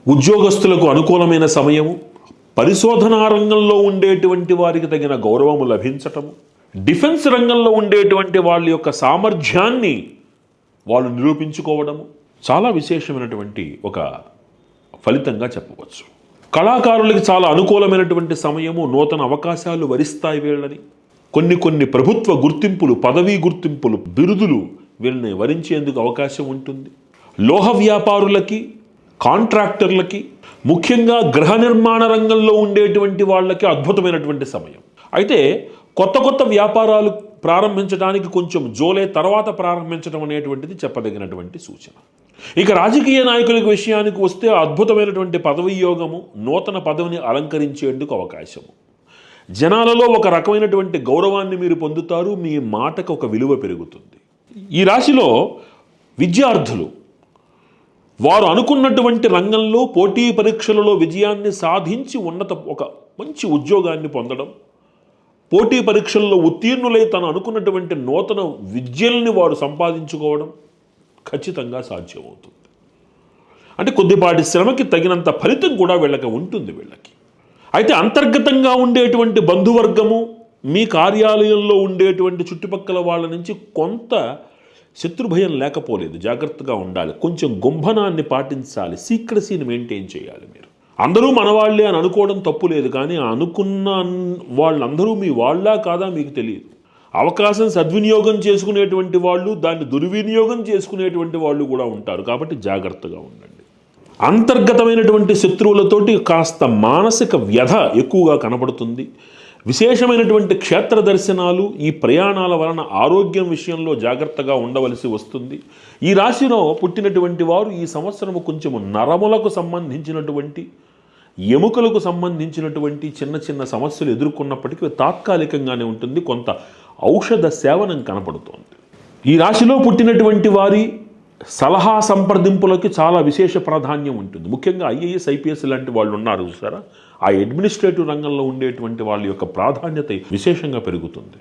ఉద్యోగస్తులకు అనుకూలమైన సమయము, పరిశోధనా రంగంలో ఉండేటువంటి వారికి తగిన గౌరవము లభించటము, డిఫెన్స్ రంగంలో ఉండేటువంటి వాళ్ళ యొక్క సామర్థ్యాన్ని వాళ్ళు నిరూపించుకోవడము చాలా విశేషమైనటువంటి ఒక ఫలితంగా చెప్పవచ్చు. కళాకారులకి చాలా అనుకూలమైనటువంటి సమయము. నూతన అవకాశాలు వరిస్తాయి వీళ్ళని. కొన్ని ప్రభుత్వ గుర్తింపులు, పదవీ గుర్తింపులు, బిరుదులు వీళ్ళని వరించేందుకు అవకాశం ఉంటుంది. లోహ వ్యాపారులకి, కాంట్రాక్టర్లకి, ముఖ్యంగా గృహ నిర్మాణ రంగంలో ఉండేటువంటి వాళ్ళకి అద్భుతమైనటువంటి సమయం. అయితే కొత్త వ్యాపారాలు ప్రారంభించడానికి కొంచెం జూలై తర్వాత ప్రారంభించడం అనేటువంటిది చెప్పదగినటువంటి సూచన. ఇక రాజకీయ నాయకుల విషయానికి వస్తే అద్భుతమైనటువంటి పదవి యోగము, నూతన పదవిని అలంకరించేందుకు అవకాశము. జనాలలో ఒక రకమైనటువంటి గౌరవాన్ని మీరు పొందుతారు. మీ మాటకు ఒక విలువ పెరుగుతుంది. ఈ రాశిలో విద్యార్థులు వారు అనుకున్నటువంటి రంగంలో పోటీ పరీక్షలలో విజయాన్ని సాధించి ఒక మంచి ఉద్యోగాన్ని పొందడం, పోటీ పరీక్షల్లో ఉత్తీర్ణులై తను అనుకున్నటువంటి నూతన విద్యల్ని వారు సంపాదించుకోవడం ఖచ్చితంగా సాధ్యమవుతుంది. అంటే కొద్దిపాటి శ్రమకి తగినంత ఫలితం కూడా వీళ్ళకి ఉంటుంది. అయితే అంతర్గతంగా ఉండేటువంటి బంధువర్గము, మీ కార్యాలయంలో ఉండేటువంటి చుట్టుపక్కల వాళ్ళ నుంచి కొంత శత్రుభయం లేకపోలేదు. జాగ్రత్తగా ఉండాలి. కొంచెం గుంభనాన్ని పాటించాలి. సీక్రసీని మెయింటైన్ చేయాలి మీరు. అందరూ మనవాళ్లే అని అనుకోవడం తప్పు లేదు, కానీ అనుకున్న వాళ్ళందరూ మీ వాళ్ళా కాదా మీకు తెలియదు. అవకాశం సద్వినియోగం చేసుకునేటువంటి వాళ్ళు, దాన్ని దుర్వినియోగం చేసుకునేటువంటి వాళ్ళు కూడా ఉంటారు. కాబట్టి జాగ్రత్తగా ఉండండి. అంతర్గతమైనటువంటి శత్రువులతోటి కాస్త మానసిక వ్యధ ఎక్కువగా కనబడుతుంది. విశేషమైనటువంటి క్షేత్ర దర్శనాలు, ఈ ప్రయాణాల వలన ఆరోగ్యం విషయంలో జాగ్రత్తగా ఉండవలసి వస్తుంది. ఈ రాశిలో పుట్టినటువంటి వారు ఈ సంవత్సరము కొంచెము నరములకు సంబంధించినటువంటి, ఎముకలకు సంబంధించినటువంటి చిన్న సమస్యలు ఎదుర్కొన్నప్పటికీ తాత్కాలికంగానే ఉంటుంది. కొంత ఔషధ సేవనం కనపడుతోంది. ఈ రాశిలో పుట్టినటువంటి వారి సలహా సంప్రదింపులకి చాలా విశేష ప్రాధాన్యం ఉంటుంది. ముఖ్యంగా ఐఏఎస్, ఐపీఎస్ లాంటి వాళ్ళు ఉన్నారు చూసారా, ఆ అడ్మినిస్ట్రేటివ్ రంగంలో ఉండేటువంటి వాళ్ళ యొక్క ప్రాధాన్యత విశేషంగా పెరుగుతుంది.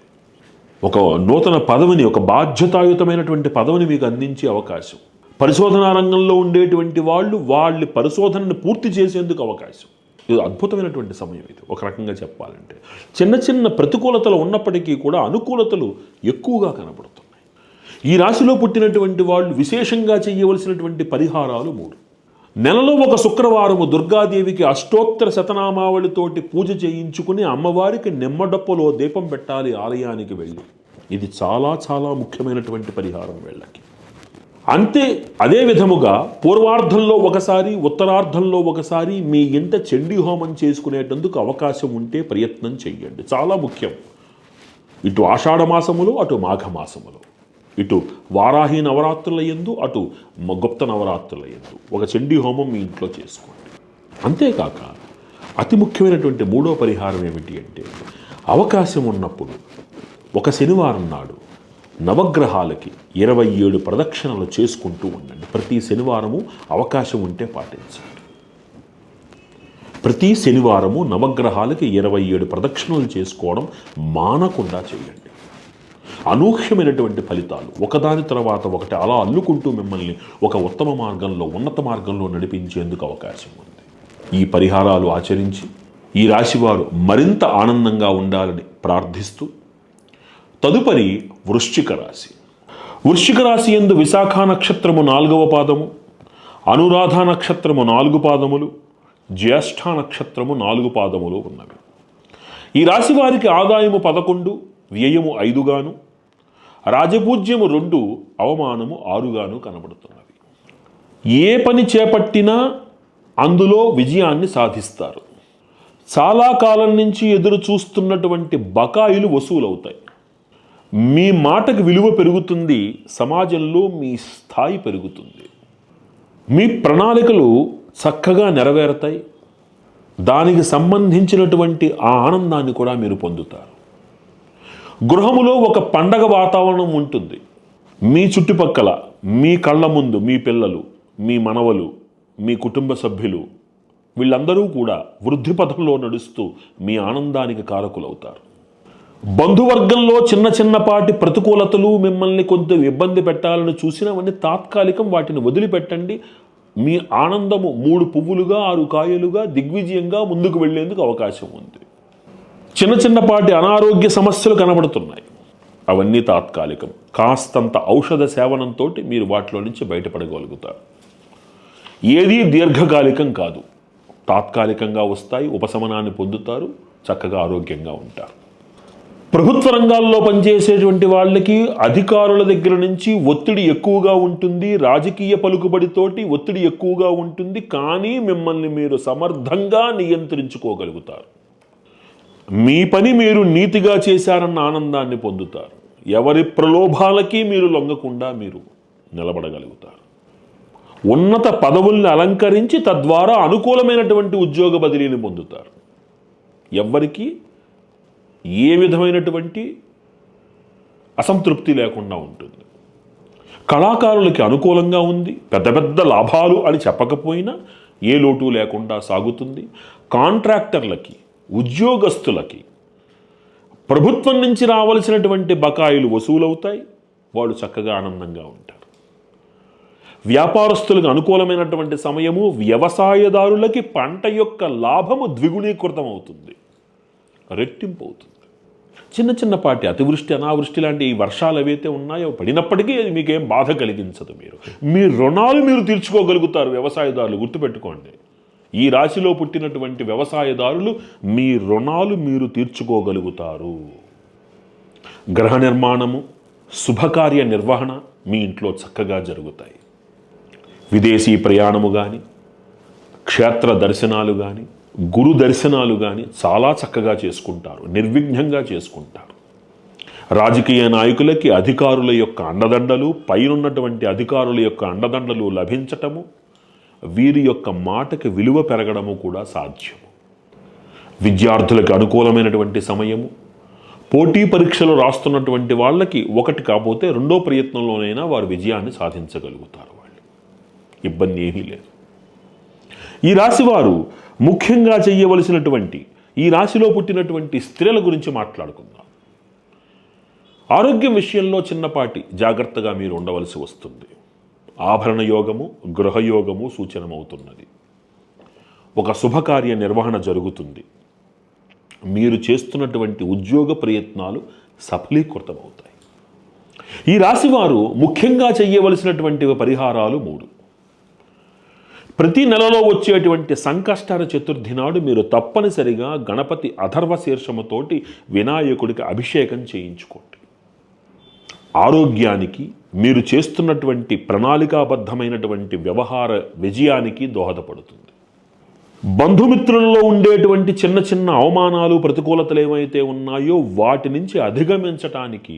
ఒక నూతన పదవిని, ఒక బాధ్యతాయుతమైనటువంటి పదవిని మీకు అందించే అవకాశం. పరిశోధనా రంగంలో ఉండేటువంటి వాళ్ళు వాళ్ళ పరిశోధనను పూర్తి చేసేందుకు అవకాశం. ఇది అద్భుతమైనటువంటి సమయం. ఇది ఒక రకంగా చెప్పాలంటే చిన్న ప్రతికూలతలు ఉన్నప్పటికీ కూడా అనుకూలతలు ఎక్కువగా కనబడుతున్నాయి. ఈ రాశిలో పుట్టినటువంటి వాళ్ళు విశేషంగా చేయవలసినటువంటి పరిహారాలు 3. నెలలో ఒక శుక్రవారము దుర్గాదేవికి అష్టోత్తర శతనామావళితోటి పూజ చేయించుకుని అమ్మవారికి నిమ్మడప్పులో దీపం పెట్టాలి ఆలయానికి వెళ్ళి. ఇది చాలా చాలా ముఖ్యమైనటువంటి పరిహారం వీళ్ళకి. అంతే అదే విధముగా పూర్వార్ధంలో ఒకసారి, ఉత్తరార్ధంలో ఒకసారి మీ ఇంట చండీ హోమం చేసుకునేటందుకు అవకాశం ఉంటే ప్రయత్నం చెయ్యండి. చాలా ముఖ్యం. ఇటు ఆషాఢమాసములో, అటు మాఘమాసములో, ఇటు వారాహి నవరాత్రుల యందు, అటు గుప్త నవరాత్రుల యందు ఒక చండీ హోమం మీ ఇంట్లో చేసుకోండి. అంతేకాక అతి ముఖ్యమైనటువంటి 3వ పరిహారం ఏమిటి అంటే, అవకాశం ఉన్నప్పుడు ఒక శనివారం నాడు నవగ్రహాలకి 27 ప్రదక్షిణలు చేసుకుంటూ ఉండండి. ప్రతి శనివారము అవకాశం ఉంటే పాటించండి. ప్రతి శనివారము నవగ్రహాలకి 27 ప్రదక్షిణలు చేసుకోవడం మానకుండా చేయండి. అనూహ్యమైనటువంటి ఫలితాలు ఒకదాని తర్వాత ఒకటి అలా అల్లుకుంటూ మిమ్మల్ని ఒక ఉత్తమ మార్గంలో, ఉన్నత మార్గంలో నడిపించేందుకు అవకాశం ఉంది. ఈ పరిహారాలు ఆచరించి ఈ రాశివారు మరింత ఆనందంగా ఉండాలని ప్రార్థిస్తూ, తదుపరి వృశ్చిక రాశి. వృశ్చిక రాశి యందు విశాఖ నక్షత్రము 4వ పాదము, అనురాధ నక్షత్రము 4 పాదములు, జ్యేష్ఠ నక్షత్రము 4 పాదములు ఉన్నవి. ఈ రాశి వారికి ఆదాయము 11, వ్యయము 5గాను, రాజపూజ్యము 2, అవమానము 6గాను కనబడుతున్నవి. ఏ పని చేపట్టినా అందులో విజయాన్ని సాధిస్తారు. చాలా కాలం నుంచి ఎదురు చూస్తున్నటువంటి బకాయిలు వసూలవుతాయి. మీ మాటకు విలువ పెరుగుతుంది, సమాజంలో మీ స్థాయి పెరుగుతుంది. మీ ప్రణాళికలు చక్కగా నెరవేరుతాయి. దానికి సంబంధించినటువంటి ఆ ఆనందాన్ని కూడా మీరు పొందుతారు. గృహములో ఒక పండగ వాతావరణం ఉంటుంది. మీ చుట్టుపక్కల, మీ కళ్ళ ముందు మీ పిల్లలు, మీ మనవలు, మీ కుటుంబ సభ్యులు వీళ్ళందరూ కూడా వృద్ధి పథంలో నడుస్తూ మీ ఆనందానికి కారకులవుతారు. బంధువర్గంలో చిన్నపాటి ప్రతికూలతలు మిమ్మల్ని కొంత ఇబ్బంది పెట్టాలని చూసినవన్నీ తాత్కాలికం, వాటిని వదిలిపెట్టండి. మీ ఆనందము 3 పువ్వులుగా 6 కాయలుగా దిగ్విజయంగా ముందుకు వెళ్లేందుకు అవకాశం ఉంది. చిన్నపాటి అనారోగ్య సమస్యలు కనబడుతున్నాయి, అవన్నీ తాత్కాలికం. కాస్తంత ఔషధ సేవనంతో మీరు వాటిలో నుంచి బయటపడగలుగుతారు. ఏదీ దీర్ఘకాలికం కాదు, తాత్కాలికంగా వస్తాయి, ఉపశమనాన్ని పొందుతారు, చక్కగా ఆరోగ్యంగా ఉంటారు. ప్రభుత్వ రంగాల్లో పనిచేసేటువంటి వాళ్ళకి అధికారుల దగ్గర నుంచి ఒత్తిడి ఎక్కువగా ఉంటుంది, రాజకీయ పలుకుబడితోటి ఒత్తిడి ఎక్కువగా ఉంటుంది. కానీ మిమ్మల్ని మీరు సమర్థంగా నియంత్రించుకోగలుగుతారు. మీ పని మీరు నీతిగా చేశారన్న ఆనందాన్ని పొందుతారు. ఎవరి ప్రలోభాలకి మీరు లొంగకుండా మీరు నిలబడగలుగుతారు. ఉన్నత పదవుల్ని అలంకరించి తద్వారా అనుకూలమైనటువంటి ఉద్యోగ బదిలీని పొందుతారు. ఎవ్వరికీ ఏ విధమైనటువంటి అసంతృప్తి లేకుండా ఉంటుంది. కళాకారులకి అనుకూలంగా ఉంది, పెద్ద లాభాలు అని చెప్పకపోయినా ఏ లోటు లేకుండా సాగుతుంది. కాంట్రాక్టర్లకి, ఉద్యోగస్తులకి ప్రభుత్వం నుంచి రావాల్సినటువంటి బకాయిలు వసూలవుతాయి, వాళ్ళు చక్కగా ఆనందంగా ఉంటారు. వ్యాపారస్తులకు అనుకూలమైనటువంటి సమయము, వ్యవసాయదారులకి పంట యొక్క లాభము ద్విగుణీకృతం అవుతుంది, రెట్టింపు అవుతుంది. చిన్నపాటి అతివృష్టి అనావృష్టి లాంటి ఈ వర్షాలు ఏవైతే ఉన్నాయో పడినప్పటికీ అది మీకేం బాధ కలిగించదు. మీ రుణాలు మీరు తీర్చుకోగలుగుతారు. వ్యవసాయదారులు గుర్తుపెట్టుకోండి, ఈ రాశిలో పుట్టినటువంటి వ్యవసాయదారులు మీ రుణాలు మీరు తీర్చుకోగలుగుతారు. గ్రహ నిర్మాణము, శుభకార్య నిర్వహణ మీ ఇంట్లో చక్కగా జరుగుతాయి. విదేశీ ప్రయాణము కానీ, క్షేత్ర దర్శనాలు కానీ, గురు దర్శనాలు కానీ చాలా చక్కగా చేసుకుంటారు, నిర్విఘ్నంగా చేసుకుంటారు. రాజకీయ నాయకులకి అధికారుల యొక్క అండదండలు, పైనున్నటువంటి అధికారుల యొక్క అండదండలు లభించటము, వీరి యొక్క మాటకి విలువ పెరగడము కూడా సాధ్యము. విద్యార్థులకు అనుకూలమైనటువంటి సమయము. పోటీ పరీక్షలు రాస్తున్నటువంటి వాళ్ళకి ఒకటి కాకపోతే రెండో ప్రయత్నంలోనైనా వారు విజయాన్ని సాధించగలుగుతారు. వాళ్ళు ఇబ్బంది ఏమీ లేదు. ఈ రాశివారు ముఖ్యంగా చేయవలసినటువంటి, ఈ రాశిలో పుట్టినటువంటి స్త్రీల గురించి మాట్లాడుకుందాం. ఆరోగ్యం విషయంలో చిన్నపాటి జాగ్రత్తగా మీరు ఉండవలసి వస్తుంది. ఆభరణ యోగము, గృహయోగము సూచనమవుతున్నది. ఒక శుభకార్య నిర్వహణ జరుగుతుంది. మీరు చేస్తున్నటువంటి ఉద్యోగ ప్రయత్నాలు సఫలీకృతమవుతాయి. ఈ రాశివారు ముఖ్యంగా చేయవలసినటువంటి పరిహారాలు 3. ప్రతి నెలలో వచ్చేటువంటి సంకష్టహర చతుర్థి నాడు మీరు తప్పనిసరిగా గణపతి అథర్వ శీర్షముతోటి వినాయకుడికి అభిషేకం చేయించుకోండి. ఆరోగ్యానికి, మీరు చేస్తున్నటువంటి ప్రణాళికాబద్ధమైనటువంటి వ్యవహార విజయానికి దోహదపడుతుంది. బంధుమిత్రులలో ఉండేటువంటి చిన్న అవమానాలు, ప్రతికూలతలు ఏమైతే ఉన్నాయో వాటి నుంచి అధిగమించటానికి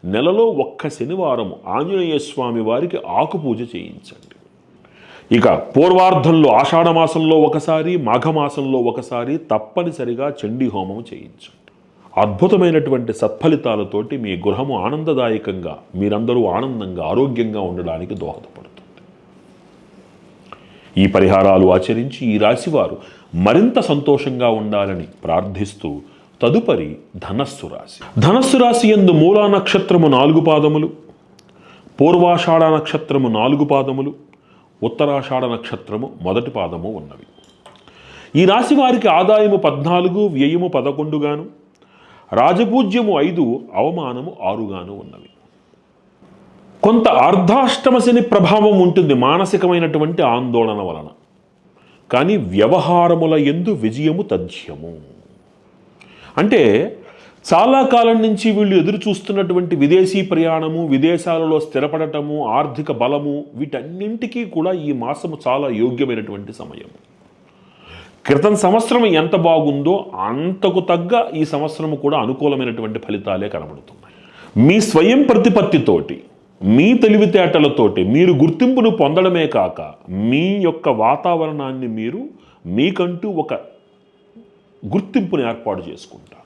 నెలలో 1 శనివారం ఆంజనేయ స్వామి వారికి ఆకుపూజ చేయించండి. ఇక పూర్వార్ధంలో ఆషాఢమాసంలో ఒకసారి, మాఘమాసంలో ఒకసారి తప్పనిసరిగా చండీ హోమం చేయించండి. అద్భుతమైనటువంటి సత్ఫలితాలతోటి మీ గృహము ఆనందదాయకంగా, మీరందరూ ఆనందంగా, ఆరోగ్యంగా ఉండడానికి దోహదపడుతుంది. ఈ పరిహారాలు ఆచరించి ఈ రాశివారు మరింత సంతోషంగా ఉండాలని ప్రార్థిస్తూ తదుపరి ధనస్సు రాశి. ధనస్సు రాశి యందు మూలా నక్షత్రము 4 పాదములు, పూర్వాషాఢ నక్షత్రము 4 పాదములు, ఉత్తరాషాఢ నక్షత్రము 1 పాదము ఉన్నవి. ఈ రాశి వారికి ఆదాయము 14, వ్యయము 11 గాను, రాజపూజ్యము 5, అవమానము 6 గాను ఉన్నవి. కొంత అర్ధాష్టమ శని ప్రభావం ఉంటుంది మానసికమైనటువంటి ఆందోళన వలన. కానీ వ్యవహారముల యందు విజయము తథ్యము. అంటే చాలా కాలం నుంచి వీళ్ళు ఎదురు చూస్తున్నటువంటి విదేశీ ప్రయాణము, విదేశాలలో స్థిరపడటము, ఆర్థిక బలము, వీటన్నింటికీ కూడా ఈ మాసము చాలా యోగ్యమైనటువంటి సమయం. క్రితం సంవత్సరం ఎంత బాగుందో అంతకు తగ్గ ఈ సంవత్సరము కూడా అనుకూలమైనటువంటి ఫలితాలే కనబడుతున్నాయి. మీ స్వయం ప్రతిపత్తితోటి, మీ తెలివితేటలతోటి మీరు గుర్తింపును పొందడమే కాక మీ యొక్క వాతావరణాన్ని మీరు మీకంటూ ఒక గుర్తింపుని ఏర్పాటు చేసుకుంటారు.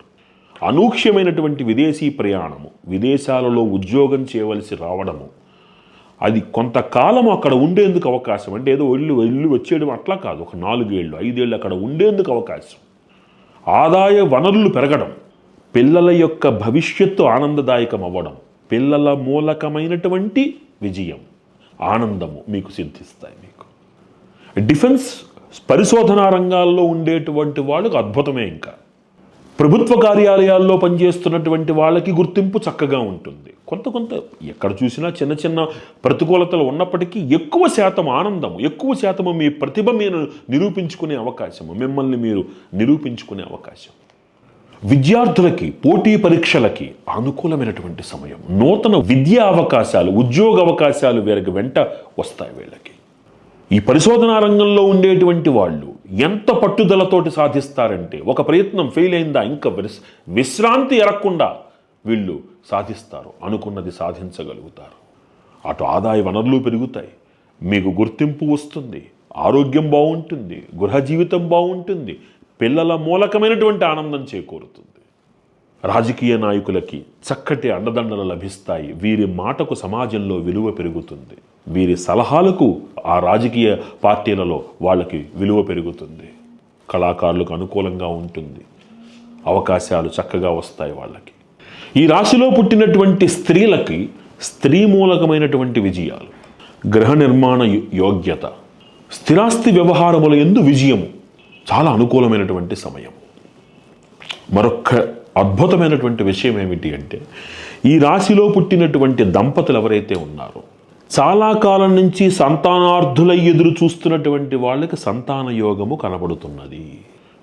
అనూహ్యమైనటువంటి విదేశీ ప్రయాణము, విదేశాలలో ఉద్యోగం చేయవలసి రావడము, అది కొంతకాలం అక్కడ ఉండేందుకు అవకాశం. అంటే ఏదో వెళ్ళి వచ్చేయడం అట్లా కాదు, ఒక 4 ఏళ్ళు 5 ఏళ్ళు అక్కడ ఉండేందుకు అవకాశం. ఆదాయ వనరులు పెరగడం, పిల్లల యొక్క భవిష్యత్తు ఆనందదాయకం అవ్వడం, పిల్లల మూలకమైనటువంటి విజయం, ఆనందము మీకు సిద్ధిస్తాయి. మీకు డిఫెన్స్ పరిశోధనా రంగాల్లో ఉండేటువంటి వాళ్ళకు అద్భుతమే. ఇంకా ప్రభుత్వ కార్యాలయాల్లో పనిచేస్తున్నటువంటి వాళ్ళకి గుర్తింపు చక్కగా ఉంటుంది. కొంత ఎక్కడ చూసినా చిన్న చిన్న ప్రతికూలతలు ఉన్నప్పటికీ ఎక్కువ శాతం ఆనందము, ఎక్కువ శాతము మీ ప్రతిభ మీరు నిరూపించుకునే అవకాశము, మిమ్మల్ని మీరు నిరూపించుకునే అవకాశం. విద్యార్థులకి పోటీ పరీక్షలకి అనుకూలమైనటువంటి సమయం. నూతన విద్యా అవకాశాలు, ఉద్యోగ అవకాశాలు వీరికి వెంట వస్తాయి. వీళ్ళకి ఈ పరిశోధనా రంగంలో ఉండేటువంటి వాళ్ళు ఎంత పట్టుదలతోటి సాధిస్తారంటే, ఒక ప్రయత్నం ఫెయిల్ అయిందా ఇంకా విశ్రాంతి ఎరగకుండా వీళ్ళు సాధిస్తారు, అనుకున్నది సాధించగలుగుతారు. అటు ఆదాయ వనరులు పెరుగుతాయి, మీకు గుర్తింపు వస్తుంది, ఆరోగ్యం బాగుంటుంది, గృహ జీవితం బాగుంటుంది, పిల్లల మూలకమైనటువంటి ఆనందం చేకూరుతుంది. రాజకీయ నాయకులకి చక్కటి అండదండలు లభిస్తాయి. వీరి మాటకు సమాజంలో విలువ పెరుగుతుంది. వీరి సలహాలకు ఆ రాజకీయ పార్టీలలో వాళ్ళకి విలువ పెరుగుతుంది. కళాకారులకు అనుకూలంగా ఉంటుంది, అవకాశాలు చక్కగా వస్తాయి వాళ్ళకి. ఈ రాశిలో పుట్టినటువంటి స్త్రీలకి స్త్రీ మూలకమైనటువంటి విజయాలు, గృహ నిర్మాణ యోగ్యత, స్థిరాస్తి వ్యవహారముల యందు విజయము చాలా అనుకూలమైనటువంటి సమయం. మరొక అద్భుతమైనటువంటి విషయం ఏమిటి అంటే, ఈ రాశిలో పుట్టినటువంటి దంపతులు ఎవరైతే ఉన్నారో, చాలా కాలం నుంచి సంతానార్థులై ఎదురు చూస్తున్నటువంటి వాళ్ళకి సంతాన యోగము కనబడుతున్నది.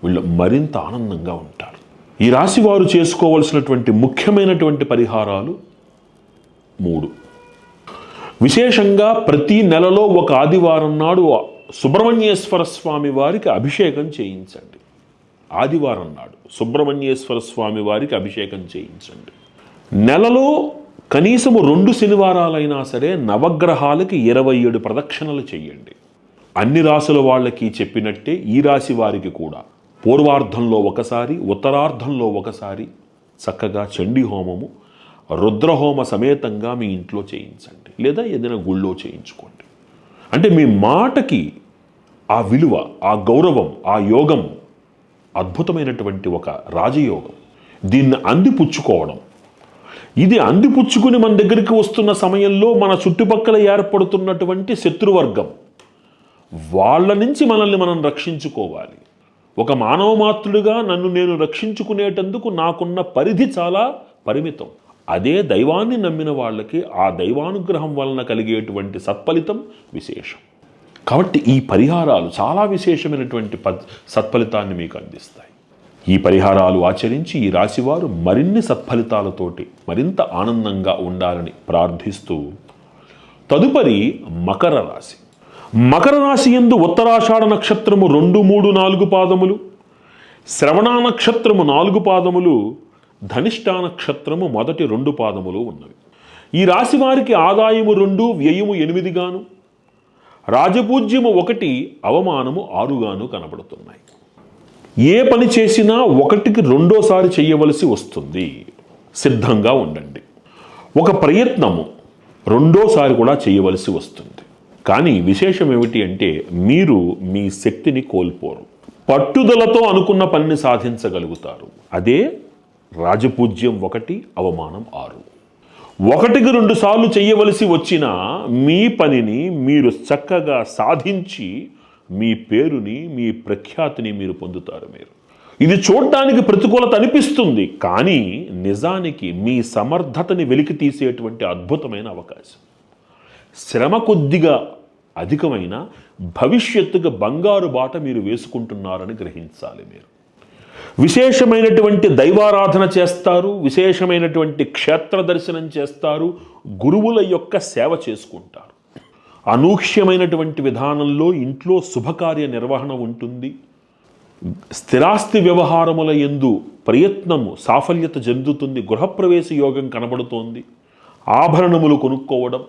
వీళ్ళు మరింత ఆనందంగా ఉంటారు. ఈ రాశి వారు చేసుకోవలసినటువంటి ముఖ్యమైనటువంటి పరిహారాలు 3. విశేషంగా ప్రతి నెలలో ఒక ఆదివారం నాడు సుబ్రహ్మణ్యేశ్వర స్వామి వారికి అభిషేకం చేయించండి. ఆదివారం నాడు సుబ్రహ్మణ్యేశ్వర స్వామి వారికి అభిషేకం చేయించండి. నెలలో కనీసము 2 శనివారాలైనా సరే నవగ్రహాలకి 27 ప్రదక్షిణలు చేయండి. అన్ని రాశుల వాళ్ళకి చెప్పినట్టే ఈ రాశి వారికి కూడా పూర్వార్ధంలో ఒకసారి, ఉత్తరార్ధంలో ఒకసారి చక్కగా చండీ హోమము, రుద్రహోమ సమేతంగా మీ ఇంట్లో చేయించండి, లేదా ఏదైనా గుళ్ళో చేయించుకోండి. అంటే మీ మాటకి ఆ విలువ, ఆ గౌరవం, ఆ యోగం అద్భుతమైనటువంటి ఒక రాజయోగం. దీన్ని అందిపుచ్చుకోవడం, ఇది అందిపుచ్చుకుని మన దగ్గరికి వస్తున్న సమయంలో మన చుట్టుపక్కల ఏర్పడుతున్నటువంటి శత్రువర్గం వాళ్ళ నుంచి మనల్ని మనం రక్షించుకోవాలి. ఒక మానవ మాతృడిగా నన్ను నేను రక్షించుకునేటందుకు నాకున్న పరిధి చాలా పరిమితం. అదే దైవాన్ని నమ్మిన వాళ్ళకి ఆ దైవానుగ్రహం వలన కలిగేటువంటి సత్ఫలితం విశేషం. కాబట్టి ఈ పరిహారాలు చాలా విశేషమైనటువంటి సత్ఫలితాన్ని మీకు అందిస్తాయి. ఈ పరిహారాలు ఆచరించి ఈ రాశివారు మరిన్ని సత్ఫలితాలతోటి మరింత ఆనందంగా ఉండాలని ప్రార్థిస్తూ, తదుపరి మకర రాశి. మకర రాశి యందు ఉత్తరాషాఢ నక్షత్రము 2, 3, 4 పాదములు, శ్రవణ నక్షత్రము 4 పాదములు, ధనిష్ఠా నక్షత్రము మొదటి 2 పాదములు ఉన్నవి. ఈ రాశి వారికి ఆదాయము 2, వ్యయము 8 గాను, రాజపూజ్యము 1, అవమానము 6 గాను కనబడుతున్నాయి. ఏ పని చేసినా 1కి 2సారి చేయవలసి వస్తుంది. సిద్ధంగా ఉండండి. ఒక ప్రయత్నము 2సారి కూడా చేయవలసి వస్తుంది. కానీ విశేషం ఏమిటి అంటే, మీరు మీ శక్తిని కోల్పోరు. పట్టుదలతో అనుకున్న పనిని సాధించగలుగుతారు. అదే రాజపూజ్యం 1, అవమానం 6. 1కి 2 సార్లు చేయవలసి వచ్చినా మీ పనిని మీరు చక్కగా సాధించి మీ పేరుని, మీ ప్రఖ్యాతిని మీరు పొందుతారు. ఇది చూడడానికి ప్రతికూలత అనిపిస్తుంది, కానీ నిజానికి మీ సమర్థతని వెలికి తీసేటువంటి అద్భుతమైన అవకాశం. శ్రమ కొద్దిగా అధికమైన భవిష్యత్తుగా బంగారు బాట మీరు వేసుకుంటున్నారని గ్రహించాలి. విశేషమైనటువంటి దైవారాధన చేస్తారు, విశేషమైనటువంటి క్షేత్ర దర్శనం చేస్తారు, గురువుల యొక్క సేవ చేసుకుంటారు. అనూహ్యమైనటువంటి విధానంలో ఇంట్లో శుభకార్య నిర్వహణ ఉంటుంది. స్థిరాస్తి వ్యవహారముల యందు ప్రయత్నము సాఫల్యత చెందుతుంది. గృహప్రవేశ యోగం కనబడుతోంది. ఆభరణములు కొనుక్కోవడం,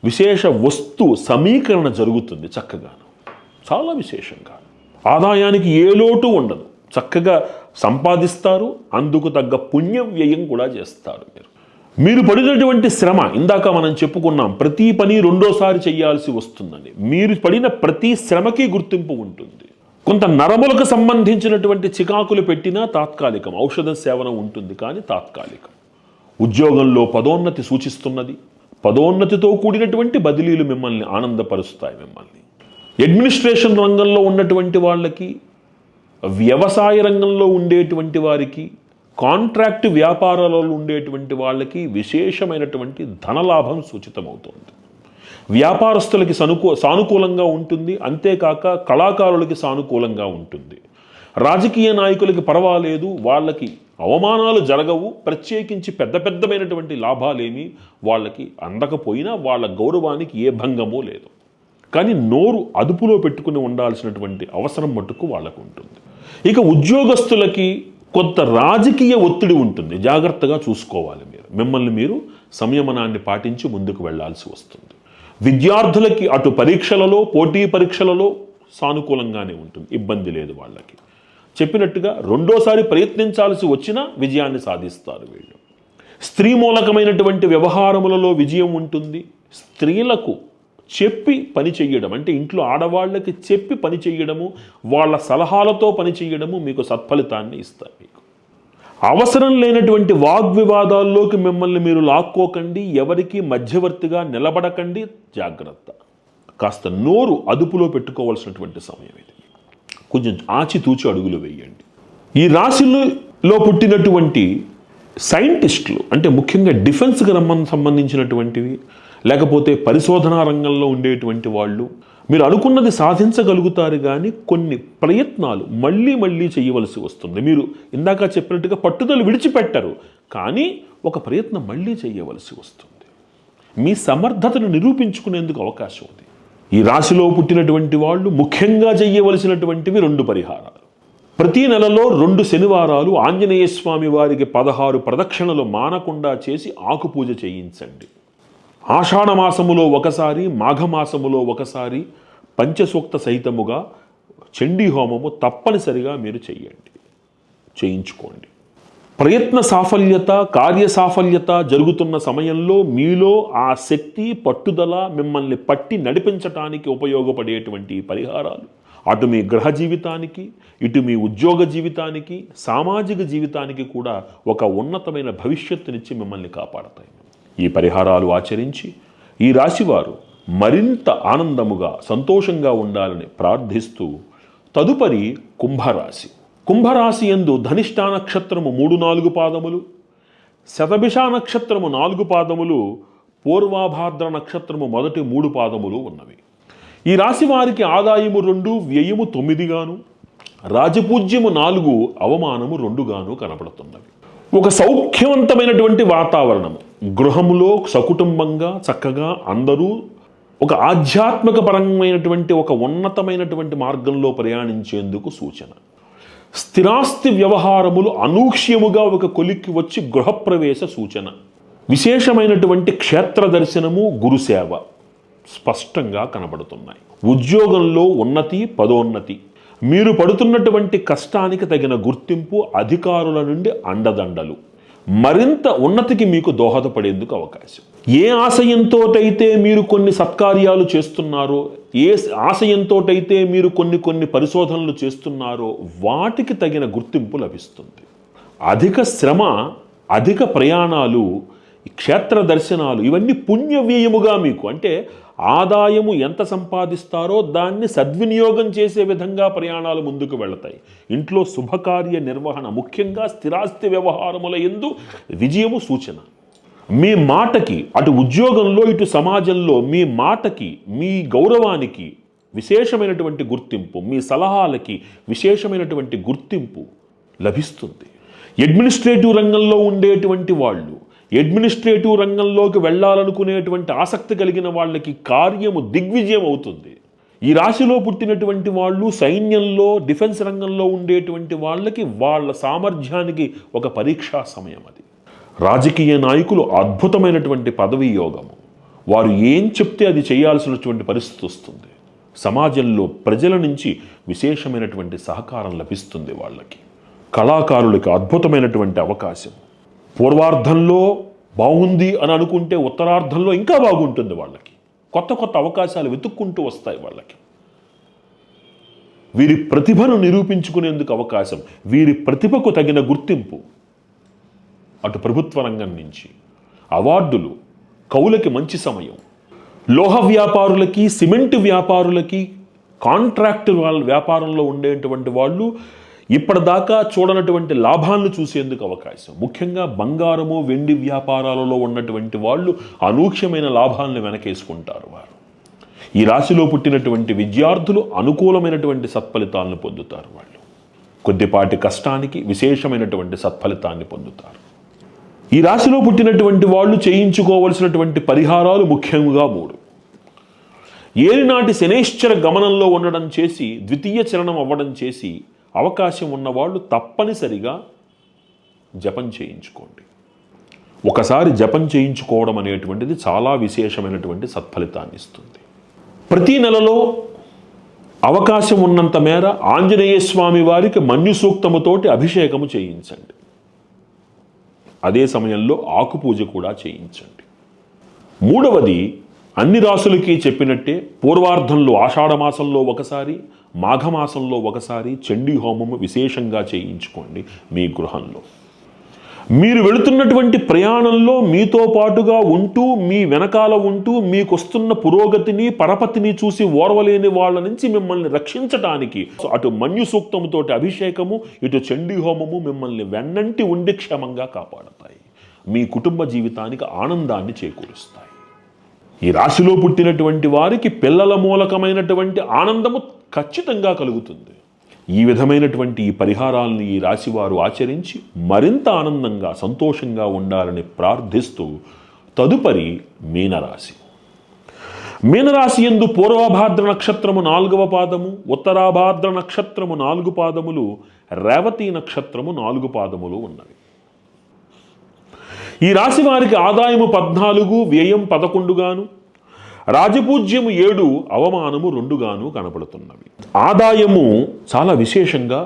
విశేష వస్తు సమీకరణ జరుగుతుంది చక్కగాను, చాలా విశేషంగా. ఆదాయానికి ఏ లోటు ఉండదు, చక్కగా సంపాదిస్తారు. అందుకు తగ్గ పుణ్య వ్యయం కూడా చేస్తారు. మీరు పడినటువంటి శ్రమ, ఇందాక మనం చెప్పుకున్నాం, ప్రతి పని రెండోసారి చేయాల్సి వస్తుందని. మీరు పడిన ప్రతి శ్రమకి గుర్తింపు ఉంటుంది. కొంత నరములకు సంబంధించినటువంటి చికాకులు పెట్టినా తాత్కాలికం, ఔషధ సేవనం ఉంటుంది కానీ తాత్కాలికం. ఉద్యోగంలో పదోన్నతి సూచిస్తున్నది. పదోన్నతితో కూడినటువంటి బదిలీలు మిమ్మల్ని ఆనందపరుస్తాయి. మిమ్మల్ని అడ్మినిస్ట్రేషన్ రంగంలో ఉన్నటువంటి వాళ్ళకి, వ్యవసాయ రంగంలో ఉండేటువంటి వారికి, కాంట్రాక్ట్ వ్యాపారాలలో ఉండేటువంటి వాళ్ళకి విశేషమైనటువంటి ధనలాభం సూచితమవుతోంది. వ్యాపారస్తులకి సానుకూలంగా ఉంటుంది. అంతేకాక కళాకారులకి సానుకూలంగా ఉంటుంది. రాజకీయ నాయకులకి పర్వాలేదు, వాళ్ళకి అవమానాలు జరగవు. ప్రత్యేకించి పెద్దమైనటువంటి లాభాలేమీ వాళ్ళకి అందకపోయినా వాళ్ళ గౌరవానికి ఏ భంగమూ లేదు. కానీ నోరు అదుపులో పెట్టుకుని ఉండాల్సినటువంటి అవసరం మట్టుకు వాళ్ళకు ఉంటుంది. ఇక ఉద్యోగస్తులకి కొంత రాజకీయ ఒత్తిడి ఉంటుంది. జాగ్రత్తగా చూసుకోవాలి. మిమ్మల్ని మీరు సంయమనాన్ని పాటించి ముందుకు వెళ్లాల్సి వస్తుంది. విద్యార్థులకి అటు పరీక్షలలో, పోటీ పరీక్షలలో సానుకూలంగానే ఉంటుంది, ఇబ్బంది లేదు వాళ్ళకి. చెప్పినట్టుగా రెండోసారి ప్రయత్నించాల్సి వచ్చినా విజయాన్ని సాధిస్తారు వీళ్ళు. స్త్రీ మూలకమైనటువంటి వ్యవహారములలో విజయం ఉంటుంది. స్త్రీలకు చెప్పి పని చెయ్యడం, అంటే ఇంట్లో ఆడవాళ్ళకి చెప్పి పని చెయ్యడము, వాళ్ళ సలహాలతో పని చెయ్యడము మీకు సత్ఫలితాన్ని ఇస్తాయి. మీకు అవసరం లేనటువంటి వాగ్వివాదాల్లోకి మిమ్మల్ని మీరు లాక్కోకండి. ఎవరికి మధ్యవర్తిగా నిలబడకండి. జాగ్రత్త. కాస్త నోరు అదుపులో పెట్టుకోవాల్సినటువంటి సమయం ఇది. కొంచెం ఆచితూచి అడుగులు వేయండి. ఈ రాశిలో పుట్టినటువంటి సైంటిస్టులు, అంటే ముఖ్యంగా డిఫెన్స్కి సంబంధించినటువంటివి, లేకపోతే పరిశోధనా రంగంలో ఉండేటువంటి వాళ్ళు, మీరు అనుకున్నది సాధించగలుగుతారు. కానీ కొన్ని ప్రయత్నాలు మళ్ళీ చేయవలసి వస్తుంది. మీరు ఇందాక చెప్పినట్టుగా పట్టుదల విడిచిపెట్టరు, కానీ ఒక ప్రయత్నం మళ్ళీ చేయవలసి వస్తుంది. మీ సమర్థతను నిరూపించుకునేందుకు అవకాశం ఉంది. ఈ రాశిలో పుట్టినటువంటి వాళ్ళు ముఖ్యంగా చేయవలసినటువంటివి 2 పరిహారాలు. ప్రతి నెలలో 2 శనివారాలు ఆంజనేయ స్వామి వారికి 16 ప్రదక్షిణలు మానకుండా చేసి ఆకుపూజ చేయించండి. ఆషాఢమాసములో ఒకసారి, మాఘమాసములో ఒకసారి పంచసూక్త సహితముగా చండీ హోమము తప్పనిసరిగా మీరు చేయించుకోండి. ప్రయత్న సాఫల్యత, కార్య సాఫల్యత జరుగుతున్న సమయంలో మీలో ఆ శక్తి, పట్టుదల మిమ్మల్ని పట్టి నడిపించటానికి ఉపయోగపడేటువంటి పరిహారాలు అటు మీ గృహ జీవితానికి, ఇటు మీ ఉద్యోగ జీవితానికి, సామాజిక జీవితానికి కూడా ఒక ఉన్నతమైన భవిష్యత్తునిచ్చి మిమ్మల్ని కాపాడతాయి. ఈ పరిహారాలు ఆచరించి ఈ రాశివారు మరింత ఆనందముగా, సంతోషంగా ఉండాలని ప్రార్థిస్తూ, తదుపరి కుంభరాశి. కుంభరాశి యందు ధనిష్టా నక్షత్రము 3-4 పాదములు, శతభిష నక్షత్రము 4 పాదములు, పూర్వాభాద్ర నక్షత్రము మొదటి 3 పాదములు ఉన్నవి. ఈ రాశి వారికి ఆదాయము 2, వ్యయము 9 గాను, రాజపూజ్యము 4, అవమానము 2 గాను కనపడుతున్నవి. ఒక సౌఖ్యవంతమైనటువంటి వాతావరణం, గృహములో సకుటుంబంగా చక్కగా అందరూ ఒక ఆధ్యాత్మిక పరమైనటువంటి ఒక ఉన్నతమైనటువంటి మార్గంలో ప్రయాణించేందుకు సూచన. స్థిరాస్తి వ్యవహారములు అనూహ్యముగా ఒక కొలిక్కి వచ్చి గృహప్రవేశ సూచన. విశేషమైనటువంటి క్షేత్ర దర్శనము, గురుసేవ స్పష్టంగా కనబడుతున్నాయి. ఉద్యోగంలో ఉన్నతి, పదోన్నతి, మీరు పడుతున్నటువంటి కష్టానికి తగిన గుర్తింపు, అధికారుల నుండి అండదండలు, మరింత ఉన్నతికి మీకు దోహదపడేందుకు అవకాశం. ఏ ఆశయంతోటైతే మీరు కొన్ని సత్కార్యాలు చేస్తున్నారో, ఏ ఆశయంతోటైతే మీరు కొన్ని పరిశోధనలు చేస్తున్నారో వాటికి తగిన గుర్తింపు లభిస్తుంది. అధిక శ్రమ, అధిక ప్రయాణాలు, క్షేత్ర దర్శనాలు ఇవన్నీ పుణ్యవ్యయముగా మీకు, అంటే ఆదాయము ఎంత సంపాదిస్తారో దాన్ని సద్వినియోగం చేసే విధంగా ప్రయాణాలు ముందుకు వెళతాయి. ఇంట్లో శుభకార్య నిర్వహణ, ముఖ్యంగా స్థిరాస్తి వ్యవహారముల యందు విజయము సూచన. మీ మాటకి అటు ఉద్యోగంలో ఇటు సమాజంలో మీ మాటకి, మీ గౌరవానికి విశేషమైనటువంటి గుర్తింపు, మీ సలహాలకి విశేషమైనటువంటి గుర్తింపు లభిస్తుంది. అడ్మినిస్ట్రేటివ్ రంగంలో ఉండేటువంటి వాళ్ళు, అడ్మినిస్ట్రేటివ్ రంగంలోకి వెళ్ళాలనుకునేటువంటి ఆసక్తి కలిగిన వాళ్ళకి కార్యము దిగ్విజయం అవుతుంది. ఈ రాశిలో పుట్టినటువంటి వాళ్ళు సైన్యంలో, డిఫెన్స్ రంగంలో ఉండేటువంటి వాళ్ళకి వాళ్ళ సామర్థ్యానికి ఒక పరీక్షా సమయం అది. రాజకీయ నాయకులు అద్భుతమైనటువంటి పదవీ యోగము. వారు ఏం చెప్తే అది చేయాల్సినటువంటి పరిస్థితి వస్తుంది. సమాజంలో ప్రజల నుంచి విశేషమైనటువంటి సహకారం లభిస్తుంది వాళ్ళకి. కళాకారులకి అద్భుతమైనటువంటి అవకాశం. పూర్వార్ధంలో బాగుంది అని అనుకుంటే ఉత్తరార్ధంలో ఇంకా బాగుంటుంది వాళ్ళకి. కొత్త కొత్త అవకాశాలు వెతుక్కుంటూ వస్తాయి వాళ్ళకి. వీరి ప్రతిభను నిరూపించుకునేందుకు అవకాశం, వీరి ప్రతిభకు తగిన గుర్తింపు అటు ప్రభుత్వ రంగం నుంచి అవార్డులు, కవులకి మంచి సమయం. లోహ వ్యాపారులకి, సిమెంట్ వ్యాపారులకి, కాంట్రాక్ట్ వ్యాపారంలో ఉండేటువంటి వాళ్ళు ఇప్పటిదాకా చూడనటువంటి లాభాలను చూసేందుకు అవకాశం. ముఖ్యంగా బంగారము, వెండి వ్యాపారాలలో ఉన్నటువంటి వాళ్ళు అనూహ్యమైన లాభాలను వెనకేసుకుంటారు. వారు ఈ రాశిలో పుట్టినటువంటి విద్యార్థులు అనుకూలమైనటువంటి సత్ఫలితాలను పొందుతారు. వాళ్ళు కొద్దిపాటి కష్టానికి విశేషమైనటువంటి సత్ఫలితాన్ని పొందుతారు. ఈ రాశిలో పుట్టినటువంటి వాళ్ళు చేయించుకోవలసినటువంటి పరిహారాలు ముఖ్యంగా 3. ఏలినాటి శనేశ్వర గమనంలో ఉండడం చేసి, ద్వితీయ చరణం అవ్వడం చేసి అవకాశం ఉన్నవాళ్ళు తప్పనిసరిగా జపం చేయించుకోండి. ఒకసారి జపం చేయించుకోవడం అనేటువంటిది చాలా విశేషమైనటువంటి సత్ఫలితాన్ని ఇస్తుంది. ప్రతి నెలలో అవకాశం ఉన్నంత మేర ఆంజనేయ స్వామి వారికి మన్యు సూక్తముతోటి అభిషేకము చేయించండి. అదే సమయంలో ఆకుపూజ కూడా చేయించండి. 3వది, అన్ని రాసులకి చెప్పినట్టే పూర్వార్ధంలో ఆషాఢమాసంలో ఒకసారి, మాఘమాసంలో ఒకసారి చండీ హోమము విశేషంగా చేయించుకోండి. మీ గృహంలో మీరు వెళుతున్నటువంటి ప్రయాణంలో మీతో పాటుగా ఉంటూ, మీ వెనకాల ఉంటూ, మీకొస్తున్న పురోగతిని, పరపతిని చూసి ఓర్వలేని వాళ్ళ నుంచి మిమ్మల్ని రక్షించటానికి అటు మన్యు సూక్తముతోటి అభిషేకము, ఇటు చండీ హోమము మిమ్మల్ని వెన్నంటి ఉండి క్షేమంగా కాపాడతాయి. మీ కుటుంబ జీవితానికి ఆనందాన్ని చేకూరుస్తాయి. ఈ రాశిలో పుట్టినటువంటి వారికి పిల్లల మూలకమైనటువంటి ఆనందము ఖచ్చితంగా కలుగుతుంది. ఈ విధమైనటువంటి ఈ పరిహారాలను ఈ రాశి వారు ఆచరించి మరింత ఆనందంగా, సంతోషంగా ఉండాలని ప్రార్థిస్తూ తదుపరి మీనరాశి. మీనరాశి యందు పూర్వభాద్ర నక్షత్రము 4వ పాదము, ఉత్తరాభాద్ర నక్షత్రము 4 పాదములు, రేవతి నక్షత్రము 4 పాదములు ఉన్నవి. ఈ రాశి వారికి ఆదాయము 14, వ్యయం 11 గాను, రాజపూజ్యము 7, అవమానము 2 గాను కనపడుతున్నవి. ఆదాయము చాలా విశేషంగా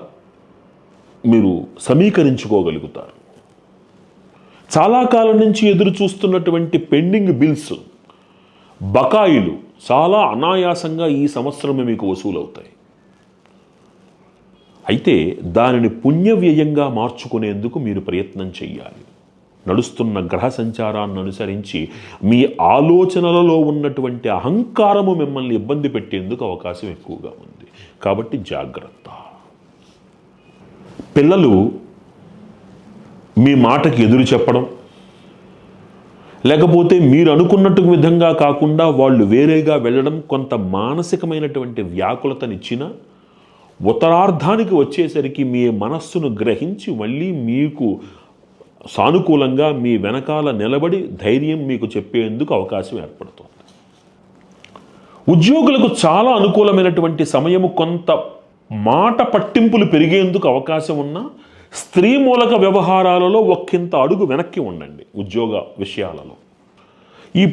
మీరు సమీకరించుకోగలుగుతారు. చాలా కాలం నుంచి ఎదురు చూస్తున్నటువంటి పెండింగ్ బిల్స్, బకాయిలు చాలా అనాయాసంగా ఈ సంవత్సరం మీకు వసూలవుతాయి. అయితే దానిని పుణ్య వ్యయంగా మార్చుకునేందుకు మీరు ప్రయత్నం చేయాలి. నడుస్తున్న గ్రహ సంచారాన్ని అనుసరించి మీ ఆలోచనలలో ఉన్నటువంటి అహంకారము మిమ్మల్ని ఇబ్బంది పెట్టేందుకు అవకాశం ఎక్కువగా ఉంది. కాబట్టి జాగ్రత్త. పిల్లలు మీ మాటకి ఎదురు చెప్పడం, లేకపోతే మీరు అనుకున్నట్టు విధంగా కాకుండా వాళ్ళు వేరేగా వెళ్ళడం కొంత మానసికమైనటువంటి వ్యాకులతనిచ్చిన, ఉత్తరార్ధానికి వచ్చేసరికి మీ మనస్సును గ్రహించి మళ్ళీ మీకు సానుకూలంగా మీ వెనకాల నిలబడి ధైర్యం మీకు చెప్పేందుకు అవకాశం ఏర్పడుతుంది. ఉద్యోగులకు చాలా అనుకూలమైనటువంటి సమయము. కొంత మాట పట్టింపులు పెరిగేందుకు అవకాశం ఉన్న స్త్రీ మూలక వ్యవహారాలలో ఒక్కింత అడుగు వెనక్కి ఉండండి. ఉద్యోగ విషయాలలో ఈ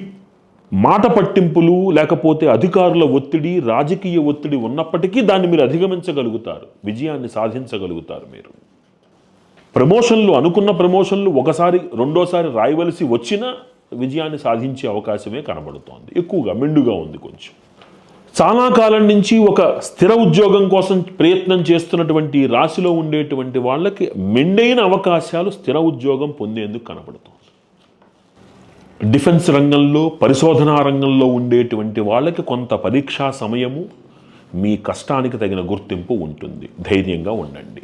మాట పట్టింపులు, లేకపోతే అధికారుల ఒత్తిడి, రాజకీయ ఒత్తిడి ఉన్నప్పటికీ దాన్ని మీరు అధిగమించగలుగుతారు, విజయాన్ని సాధించగలుగుతారు. మీరు ప్రమోషన్లు, అనుకున్న ప్రమోషన్లు ఒకసారి రెండోసారి రాయవలసి వచ్చినా విజయాన్ని సాధించే అవకాశమే కనబడుతోంది. ఎక్కువగా మెండుగా ఉంది. కొంచెం చాలా కాలం నుంచి ఒక స్థిర ఉద్యోగం కోసం ప్రయత్నం చేస్తున్నటువంటి రాశిలో ఉండేటువంటి వాళ్ళకి మెండైన అవకాశాలు స్థిర ఉద్యోగం పొందేందుకు కనబడుతోంది. డిఫెన్స్ రంగంలో, పరిశోధనా రంగంలో ఉండేటువంటి వాళ్ళకి కొంత పరీక్షా సమయము, మీ కష్టానికి తగిన గుర్తింపు ఉంటుంది. ధైర్యంగా ఉండండి.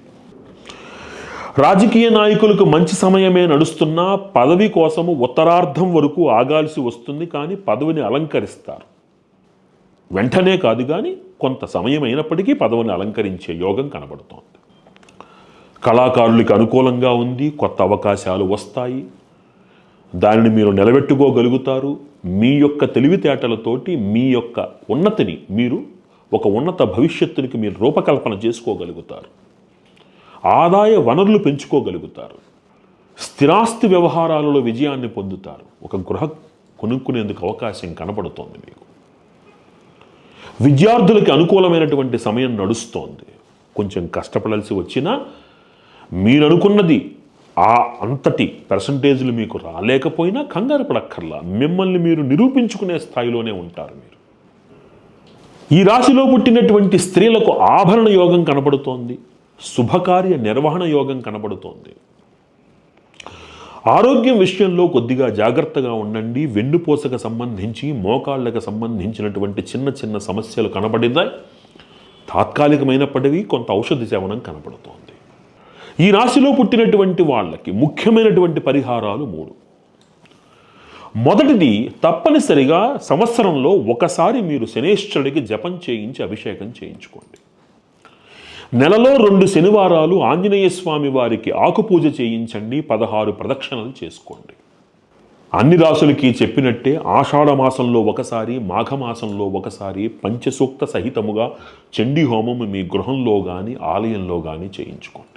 రాజకీయ నాయకులకు మంచి సమయమే నడుస్తున్నా పదవి కోసము ఉత్తరార్ధం వరకు ఆగాల్సి వస్తుంది. కానీ పదవిని అలంకరిస్తారు. వెంటనే కాదు కానీ కొంత సమయం అయినప్పటికీ పదవిని అలంకరించే యోగం కనబడుతోంది. కళాకారులకి అనుకూలంగా ఉంది, కొత్త అవకాశాలు వస్తాయి, దానిని మీరు నిలబెట్టుకోగలుగుతారు. మీ యొక్క తెలివితేటలతోటి మీ యొక్క ఉన్నతిని మీరు ఒక ఉన్నత భవిష్యత్తునికి మీరు రూపకల్పన చేసుకోగలుగుతారు. ఆదాయ వనరులు పెంచుకోగలుగుతారు. స్థిరాస్తి వ్యవహారాలలో విజయాన్ని పొందుతారు. ఒక గృహ కొనుక్కునేందుకు అవకాశం కనపడుతోంది మీకు. విద్యార్థులకి అనుకూలమైనటువంటి సమయం నడుస్తోంది. కొంచెం కష్టపడాల్సి వచ్చినా మీరు అనుకున్నది అంతటి పర్సంటేజ్లు మీకు రాలేకపోయినా కంగారు పడక్కర్లా. మిమ్మల్ని మీరు నిరూపించుకునే స్థాయిలోనే ఉంటారు మీరు. ఈ రాశిలో పుట్టినటువంటి స్త్రీలకు ఆభరణ యోగం కనబడుతోంది. శుభకార్య నిర్వహణ యోగం కనబడుతోంది. ఆరోగ్యం విషయంలో కొద్దిగా జాగ్రత్తగా ఉండండి. వెన్నుపూసకు సంబంధించి మోకాళ్ళకు సంబంధించినటువంటి చిన్న చిన్న సమస్యలు కనబడినాయి. తాత్కాలికమైనప్పటికీ కొంత ఔషధ సేవనం కనబడుతోంది. ఈ రాశిలో పుట్టినటువంటి వాళ్ళకి ముఖ్యమైనటువంటి పరిహారాలు 3. మొదటిది, తప్పనిసరిగా సంవత్సరంలో ఒకసారి మీరు శనేశ్వరుడికి జపం చేయించి అభిషేకం చేయించుకోండి. నెలలో 2 శనివారాలు ఆంజనేయ స్వామి వారికి ఆకుపూజ చేయించండి. 16 ప్రదక్షిణలు చేసుకోండి. అన్ని రాసులకి చెప్పినట్టే ఆషాఢ మాసంలో ఒకసారి, మాఘమాసంలో ఒకసారి పంచసూక్త సహితముగా చండీ హోమం మీ గృహంలో కానీ ఆలయంలో కానీ చేయించుకోండి.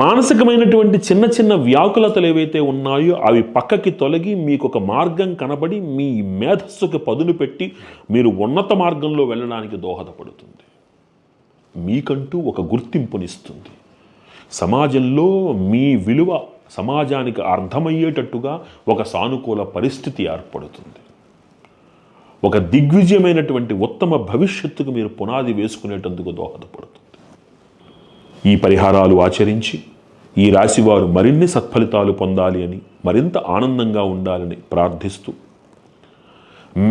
మానసికమైనటువంటి చిన్న చిన్న వ్యాకులతలు ఏవైతే ఉన్నాయో అవి పక్కకి తొలగి మీకు ఒక మార్గం కనబడి మీ మేధస్సుకి పదును పెట్టి మీరు ఉన్నత మార్గంలో వెళ్ళడానికి దోహదపడుతుంది. మీకంటూ ఒక గుర్తింపునిస్తుంది. సమాజంలో మీ విలువ సమాజానికి అర్థమయ్యేటట్టుగా ఒక సానుకూల పరిస్థితి ఏర్పడుతుంది. ఒక దిగ్విజయమైనటువంటి ఉత్తమ భవిష్యత్తుకు మీరు పునాది వేసుకునేటందుకు దోహదపడుతుంది. ఈ పరిహారాలు ఆచరించి ఈ రాశివారు మరిన్ని సత్ఫలితాలు పొందాలి అని, మరింత ఆనందంగా ఉండాలని ప్రార్థిస్తూ,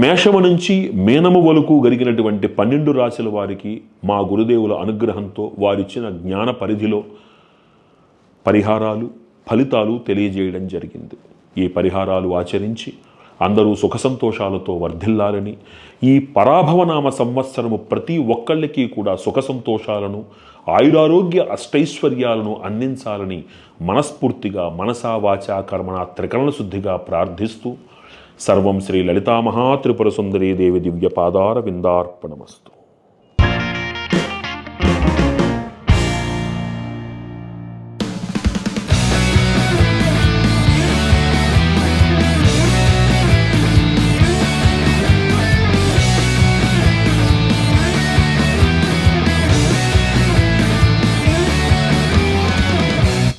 మేషము నుంచి మీనము వరకు జరిగినటువంటి 12 రాశుల వారికి మా గురుదేవుల అనుగ్రహంతో వారిచ్చిన జ్ఞాన పరిధిలో పరిహారాలు ఫలితాలు తెలియజేయడం జరిగింది. ఈ పరిహారాలు ఆచరించి అందరూ సుఖ సంతోషాలతో వర్ధిల్లాలని, ఈ పరాభవనామ సంవత్సరము ప్రతి ఒక్కళ్ళకి కూడా సుఖ సంతోషాలను, ఆయురారోగ్య అష్టైశ్వర్యాలను అందించాలని మనస్ఫూర్తిగా మనసా వాచా కర్మణ త్రికరణ శుద్ధిగా ప్రార్థిస్తూ, సర్వం శ్రీ లలితా మహాత్రిపుర సుందరీ దేవి దివ్య పాదార విందార్పణమస్తు.